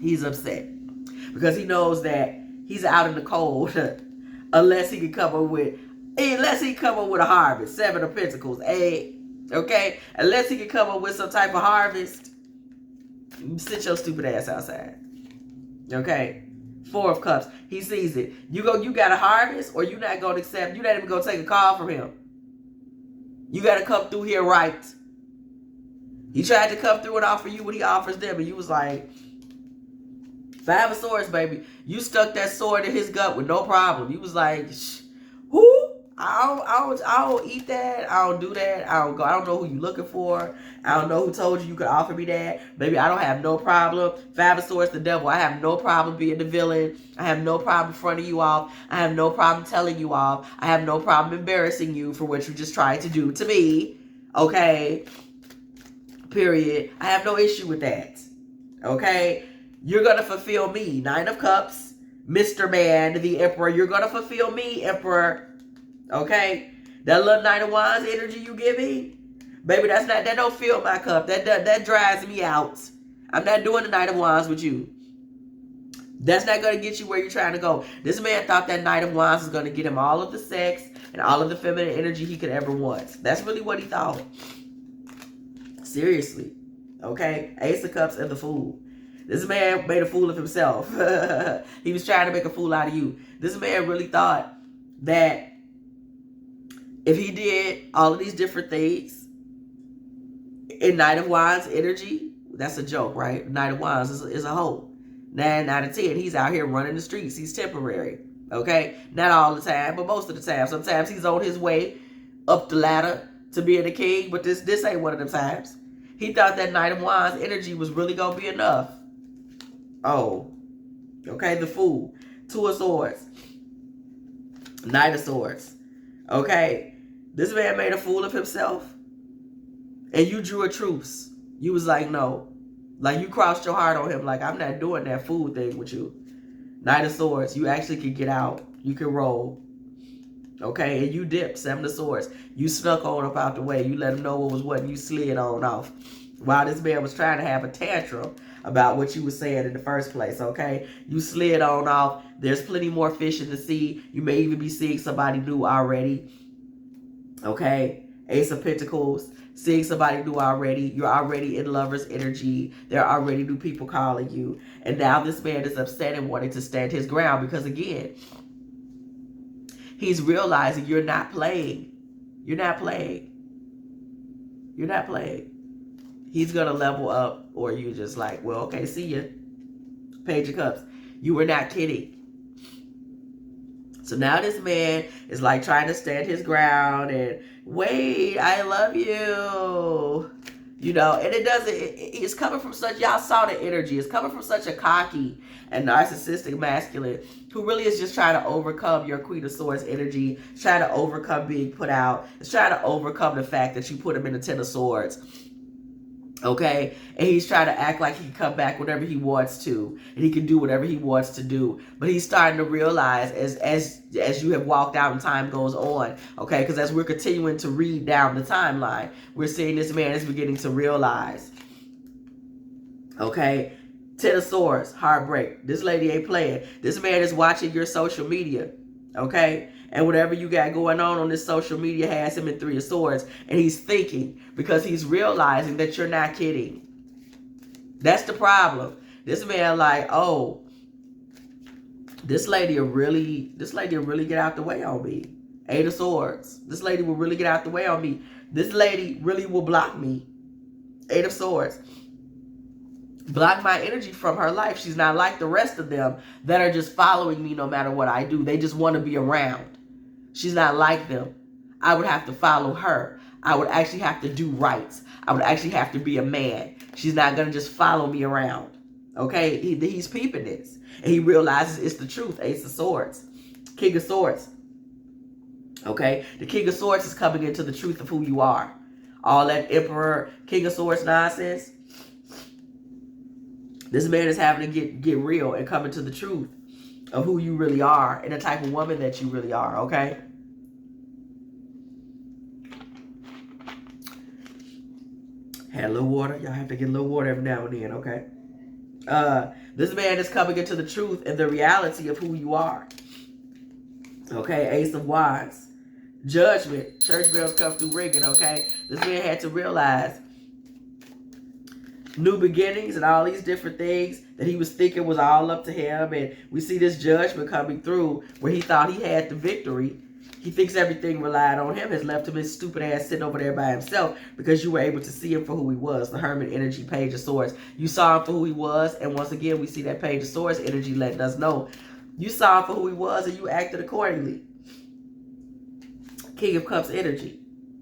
He's upset because he knows that he's out in the cold unless he can come up with a harvest. Seven of Pentacles, okay? Unless he can come up with some type of harvest, sit your stupid ass outside, okay? Four of Cups, he sees it. You got a harvest, or you're not gonna accept. You're not even gonna take a call from him. You gotta come through here right. He tried to come through and offer you what he offers them, and you was like, Five of Swords, baby. You stuck that sword in his gut with no problem. You was like, who? I don't eat that. I don't do that. I don't know who you looking for. I don't know who told you could offer me that. Baby, I don't have no problem. Five of Swords, the devil. I have no problem being the villain. I have no problem fronting you off. I have no problem telling you off. I have no problem embarrassing you for what you just tried to do to me. Okay? Period. I have no issue with that. Okay? You're going to fulfill me. Nine of Cups. Mr. Man, the Emperor. You're going to fulfill me, Emperor. Okay? That little Knight of Wands energy you give me, baby, that don't fill my cup. That dries me out. I'm not doing the Knight of Wands with you. That's not going to get you where you're trying to go. This man thought that Knight of Wands was going to get him all of the sex and all of the feminine energy he could ever want. That's really what he thought. Seriously. Okay? Ace of Cups and the Fool. This man made a fool of himself. He was trying to make a fool out of you. This man really thought that if he did all of these different things in Knight of Wands energy, that's a joke, right? Knight of Wands is a hoe. 9 out of 10, he's out here running the streets. He's temporary, okay? Not all the time, but most of the time. Sometimes he's on his way up the ladder to being a king, but this ain't one of them times. He thought that Knight of Wands energy was really going to be enough. Oh, okay, the Fool. Two of Swords. Knight of Swords. Okay, this man made a fool of himself. And you drew a truce. You was like, no. Like, you crossed your heart on him. Like, I'm not doing that fool thing with you. Knight of Swords. You actually could get out. You can roll. Okay, and you dipped. Seven of Swords. You snuck on up out the way. You let him know what was what, and you slid on off. While this man was trying to have a tantrum about what you were saying in the first place, okay? You slid on off. There's plenty more fish in the sea. You may even be seeing somebody new already. Okay? Ace of Pentacles. Seeing somebody new already. You're already in lover's energy. There are already new people calling you. And now this man is upset and wanting to stand his ground because, again, he's realizing you're not playing. You're not playing. You're not playing. He's going to level up, or you just like, well, okay, see ya. Page of Cups. You were not kidding. So now this man is like trying to stand his ground and, wait, I love you. You know, and it doesn't, it's coming from such, y'all saw the energy. It's coming from such a cocky and narcissistic masculine who really is just trying to overcome your Queen of Swords energy, trying to overcome being put out. It's trying to overcome the fact that you put him in the Ten of Swords. Okay, and he's trying to act like he can come back whenever he wants to, and he can do whatever he wants to do. But he's starting to realize as you have walked out and time goes on, okay, because as we're continuing to read down the timeline, we're seeing this man is beginning to realize. Okay, Ten of Swords, heartbreak. This lady ain't playing. This man is watching your social media, okay? And whatever you got going on this social media has him in Three of Swords. And he's thinking because he's realizing that you're not kidding. That's the problem. This man like, oh, this lady will really get out the way on me. Eight of Swords. This lady will really get out the way on me. This lady really will block me. Eight of Swords. Block my energy from her life. She's not like the rest of them that are just following me no matter what I do. They just want to be around. She's not like them. I would have to follow her. I would actually have to do right. I would actually have to be a man. She's not going to just follow me around. Okay? He's peeping this. And he realizes it's the truth. Ace of Swords. King of Swords. Okay? The King of Swords is coming into the truth of who you are. All that Emperor, King of Swords nonsense. This man is having to get real and come into the truth of who you really are and the type of woman that you really are, okay? Had a little water. Y'all have to get a little water every now and then, okay? This man is coming into the truth and the reality of who you are. Okay, Ace of Wands. Judgment. Church bells come through ringing, okay? This man had to realize new beginnings and all these different things that he was thinking was all up to him. And we see this judgment coming through where he thought he had the victory. He thinks everything relied on him, has left him his stupid ass sitting over there by himself because you were able to see him for who he was. The Hermit energy, Page of Swords. You saw him for who he was, and once again, we see that Page of Swords energy letting us know you saw him for who he was and you acted accordingly. King of Cups energy.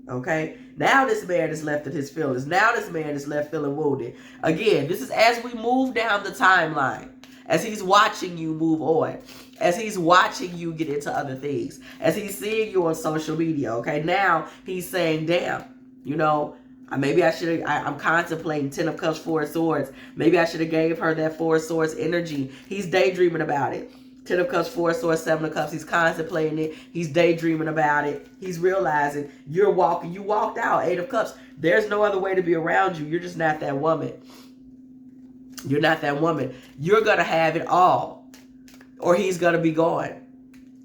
Okay? Now this man is left in his feelings. Now this man is left feeling wounded. Again, this is as we move down the timeline. As he's watching you move on. As he's watching you get into other things. As he's seeing you on social media. Okay? Now he's saying, damn, you know, maybe I should have, I'm contemplating Ten of Cups, Four of Swords. Maybe I should have gave her that Four of Swords energy. He's daydreaming about it. Ten of Cups, Four of Swords, Seven of Cups. He's contemplating it. He's daydreaming about it. He's realizing you walked out. Eight of Cups. There's no other way to be around you. You're just not that woman. You're not that woman. You're going to have it all. Or he's going to be gone.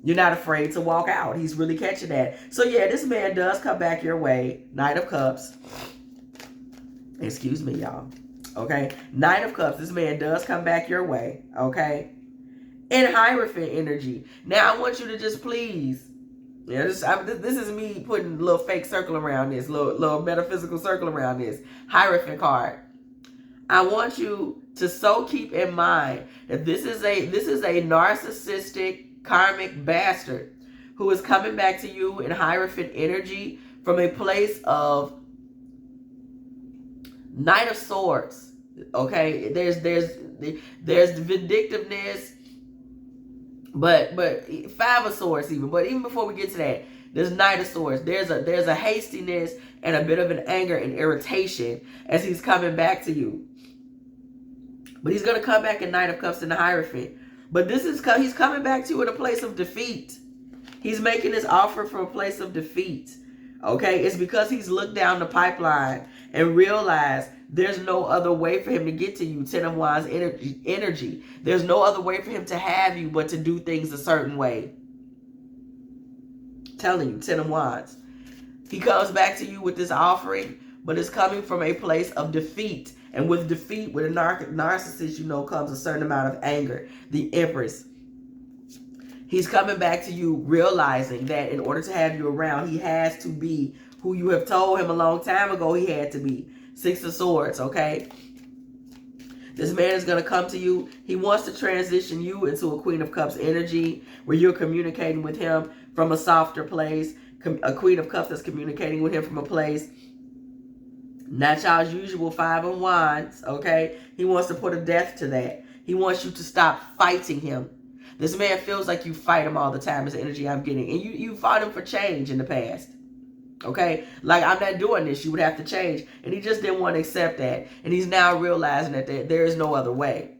You're not afraid to walk out. He's really catching that. So yeah, this man does come back your way. Knight of Cups. Excuse me, y'all. Okay. Knight of Cups. This man does come back your way. Okay. And Hierophant energy. Now I want you to just please, this is me putting a little fake circle around this, little metaphysical circle around this Hierophant card. I want you to so keep in mind that this is a narcissistic karmic bastard who is coming back to you in Hierophant energy from a place of Knight of Swords. Okay, there's vindictiveness. But Five of Swords even. But even before we get to that, there's Knight of Swords. There's a hastiness and a bit of an anger and irritation as he's coming back to you. But he's going to come back in Knight of Cups in the Hierophant. But he's coming back to you in a place of defeat. He's making this offer from a place of defeat. Okay? It's because he's looked down the pipeline and realized there's no other way for him to get to you. Ten of Wands energy. There's no other way for him to have you but to do things a certain way. I'm telling you, Ten of Wands. He comes back to you with this offering, but it's coming from a place of defeat. And with defeat, with a narcissist, you know, comes a certain amount of anger. The Empress. He's coming back to you realizing that in order to have you around, he has to be who you have told him a long time ago he had to be. Six of Swords, okay? This man is going to come to you. He wants to transition you into a Queen of Cups energy where you're communicating with him from a softer place. A Queen of Cups that's communicating with him from a place not y'all's usual Five of Wands, okay? He wants to put a death to that. He wants you to stop fighting him. This man feels like you fight him all the time is the energy I'm getting. And you fought him for change in the past. Okay? Like, I'm not doing this. You would have to change. And he just didn't want to accept that. And he's now realizing that there is no other way.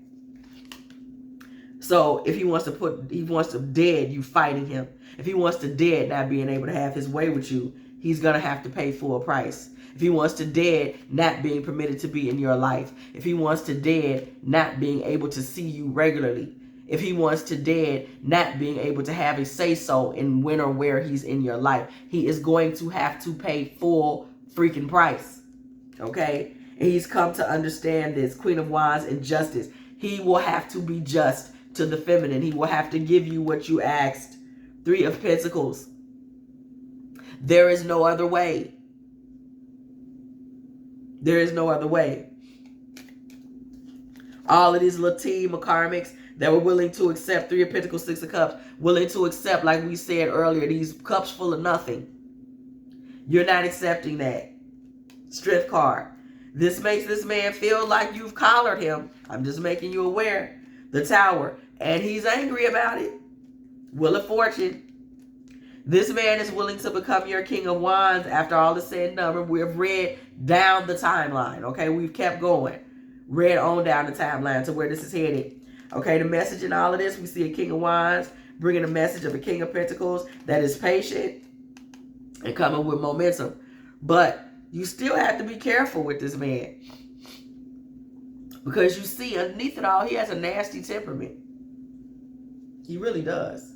So if he wants to dead you fighting him. If he wants to dead not being able to have his way with you, he's going to have to pay full price. If he wants to dead not being permitted to be in your life. If he wants to dead not being able to see you regularly. If he wants to dead not being able to have a say-so in when or where he's in your life, he is going to have to pay full freaking price. Okay? And he's come to understand this. Queen of Wands and justice. He will have to be just to the feminine. He will have to give you what you asked. 3 of Pentacles. There is no other way. There is no other way. All of these little team of karmics that were willing to accept 3 of Pentacles, 6 of Cups, willing to accept, like we said earlier, these cups full of nothing. You're not accepting that. Strength card. This makes this man feel like you've collared him. I'm just making you aware. The Tower. And he's angry about it. Wheel of Fortune. This man is willing to become your King of Wands after all is said and done. We've read down the timeline. Okay, we've kept going. Read on down the timeline to where this is headed. Okay, the message in all of this, we see a King of Wands bringing a message of a King of Pentacles that is patient and coming with momentum. But you still have to be careful with this man. Because you see, underneath it all, he has a nasty temperament. He really does.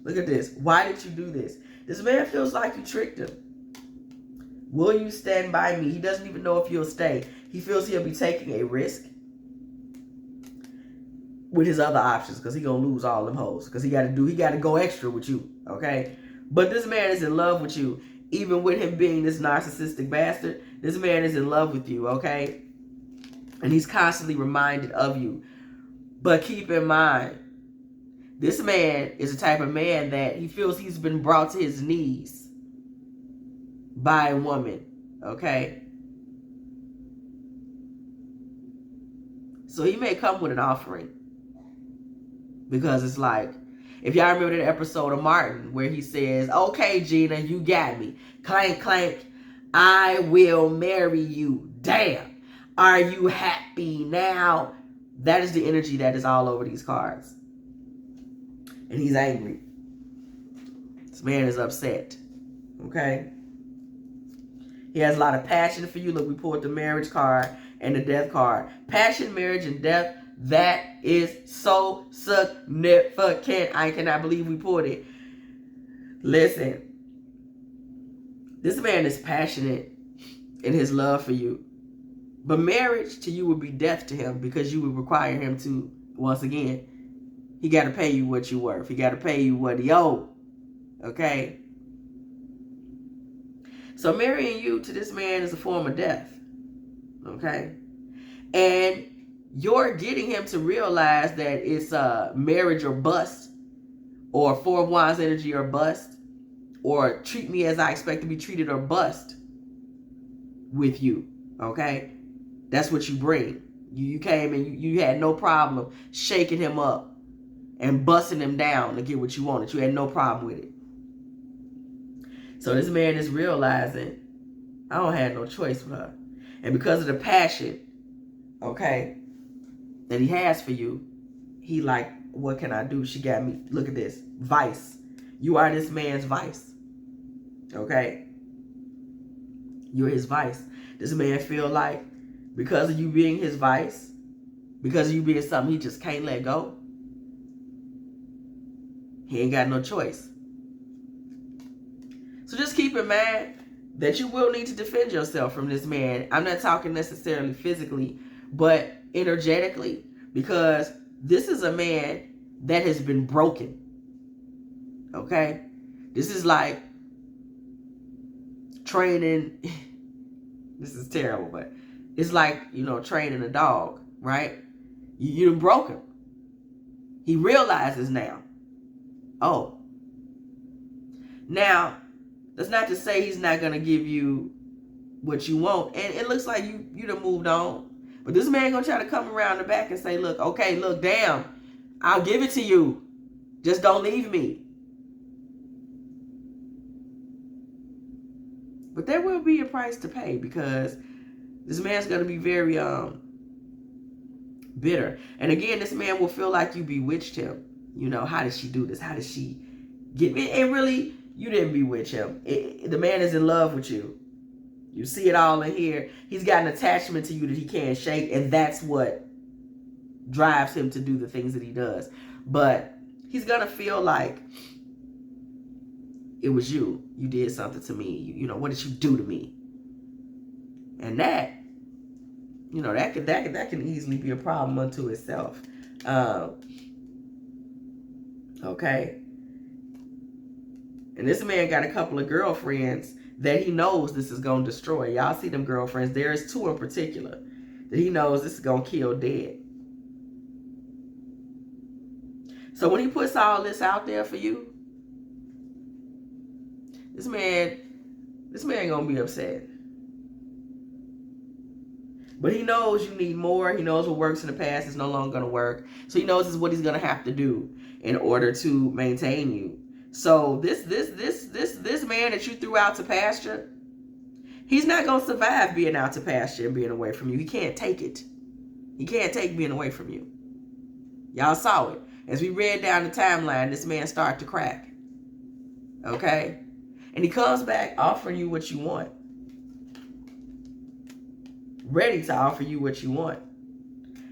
Look at this. Why did you do this? This man feels like you tricked him. Will you stand by me? He doesn't even know if you'll stay. He feels he'll be taking a risk with his other options because he's going to lose all them hoes. Because he got to go extra with you. Okay? But this man is in love with you. Even with him being this narcissistic bastard, this man is in love with you. Okay? And he's constantly reminded of you. But keep in mind, this man is the type of man that he feels he's been brought to his knees by a woman. Okay? So he may come with an offering. Because it's like, if y'all remember that episode of Martin where he says, okay, Gina, you got me. Clank, clank. I will marry you. Damn. Are you happy now? That is the energy that is all over these cards. And he's angry. This man is upset. Okay? He has a lot of passion for you. Look, we pulled the marriage card and the death card. Passion, marriage, and death. That is so significant. I cannot believe we pulled it. Listen. This man is passionate in his love for you. But marriage to you would be death to him because you would require him to, once again, he got to pay you what you're worth. He got to pay you what he owed. Okay? So marrying you to this man is a form of death. Okay? And you're getting him to realize that it's marriage or bust, or 4 of Wands energy or bust, or treat me as I expect to be treated or bust with you. Okay? That's what you bring. You came and you had no problem shaking him up and busting him down to get what you wanted. You had no problem with it. So this man is realizing, I don't have no choice with her. And because of the passion, okay, that he has for you, he like, what can I do? She got me. Look at this. Vice. You are this man's vice. Okay? You're his vice. This man feel like because of you being his vice, because of you being something he just can't let go, he ain't got no choice. So just keep in mind that you will need to defend yourself from this man. I'm not talking necessarily physically, but energetically, because this is a man that has been broken. Okay? This is like training. This is terrible, but it's like, training a dog, right? You done broke him. He realizes now. Oh. Now, that's not to say he's not going to give you what you want. And it looks like you done moved on. But this man going to try to come around the back and say, look, okay, look, damn, I'll give it to you. Just don't leave me. But there will be a price to pay, because this man's going to be very bitter. And again, this man will feel like you bewitched him. You know, how did she do this? How did she get me? And really, you didn't bewitch him. The man is in love with you. You see it all in here. He's got an attachment to you that he can't shake, and that's what drives him to do the things that he does. But he's going to feel like it was you. You did something to me. You know, what did you do to me? And that, you know, that can easily be a problem unto itself. Okay. And this man got a couple of girlfriends that he knows this is going to destroy. Y'all see them girlfriends. There's two in particular that he knows this is going to kill dead. So when he puts all this out there for you, this man going to be upset. But he knows you need more. He knows what works in the past is no longer going to work. So he knows this is what he's going to have to do in order to maintain you. So this man that you threw out to pasture, he's not going to survive being out to pasture and being away from you. He can't take it. He can't take being away from you. Y'all saw it. As we read down the timeline, this man started to crack. Okay? And he comes back offering you what you want. Ready to offer you what you want.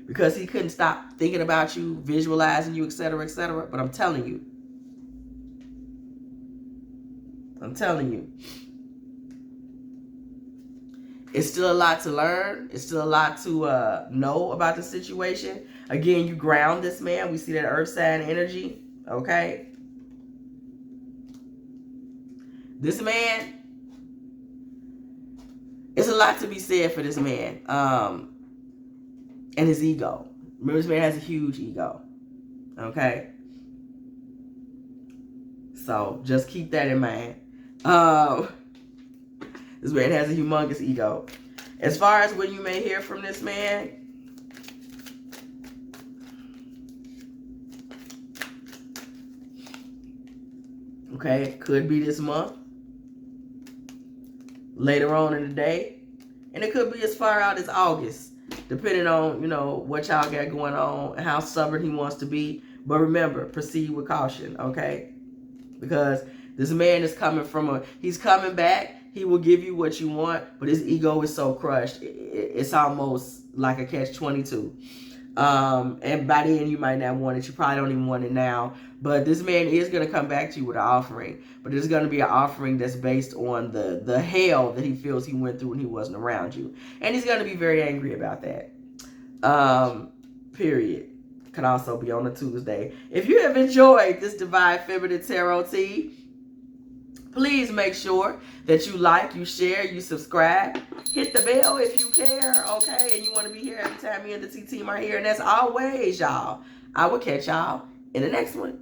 Because he couldn't stop thinking about you, visualizing you, etc., etc. But I'm telling you. It's still a lot to learn. It's still a lot to know about the situation. Again, you ground this man. We see that earth sign energy. Okay? This man, it's a lot to be said for this man. And his ego. Remember, this man has a huge ego. Okay? So, just keep that in mind. This man has a humongous ego. As far as when you may hear from this man, okay, could be this month, later on in the day, and it could be as far out as August, depending on, you know, what y'all got going on and how stubborn he wants to be. But remember, proceed with caution, okay? Because this man is he's coming back. He will give you what you want, but his ego is so crushed. It's almost like a catch-22. And by the end, you might not want it. You probably don't even want it now. But this man is going to come back to you with an offering. But it's going to be an offering that's based on the hell that he feels he went through when he wasn't around you. And he's going to be very angry about that. Period. Could also be on a Tuesday. If you have enjoyed this Divine Feminine Tarot Tea, please make sure that you like, you share, you subscribe. Hit the bell if you care, okay? And you want to be here every time me and the T team are here. And as always, y'all, I will catch y'all in the next one.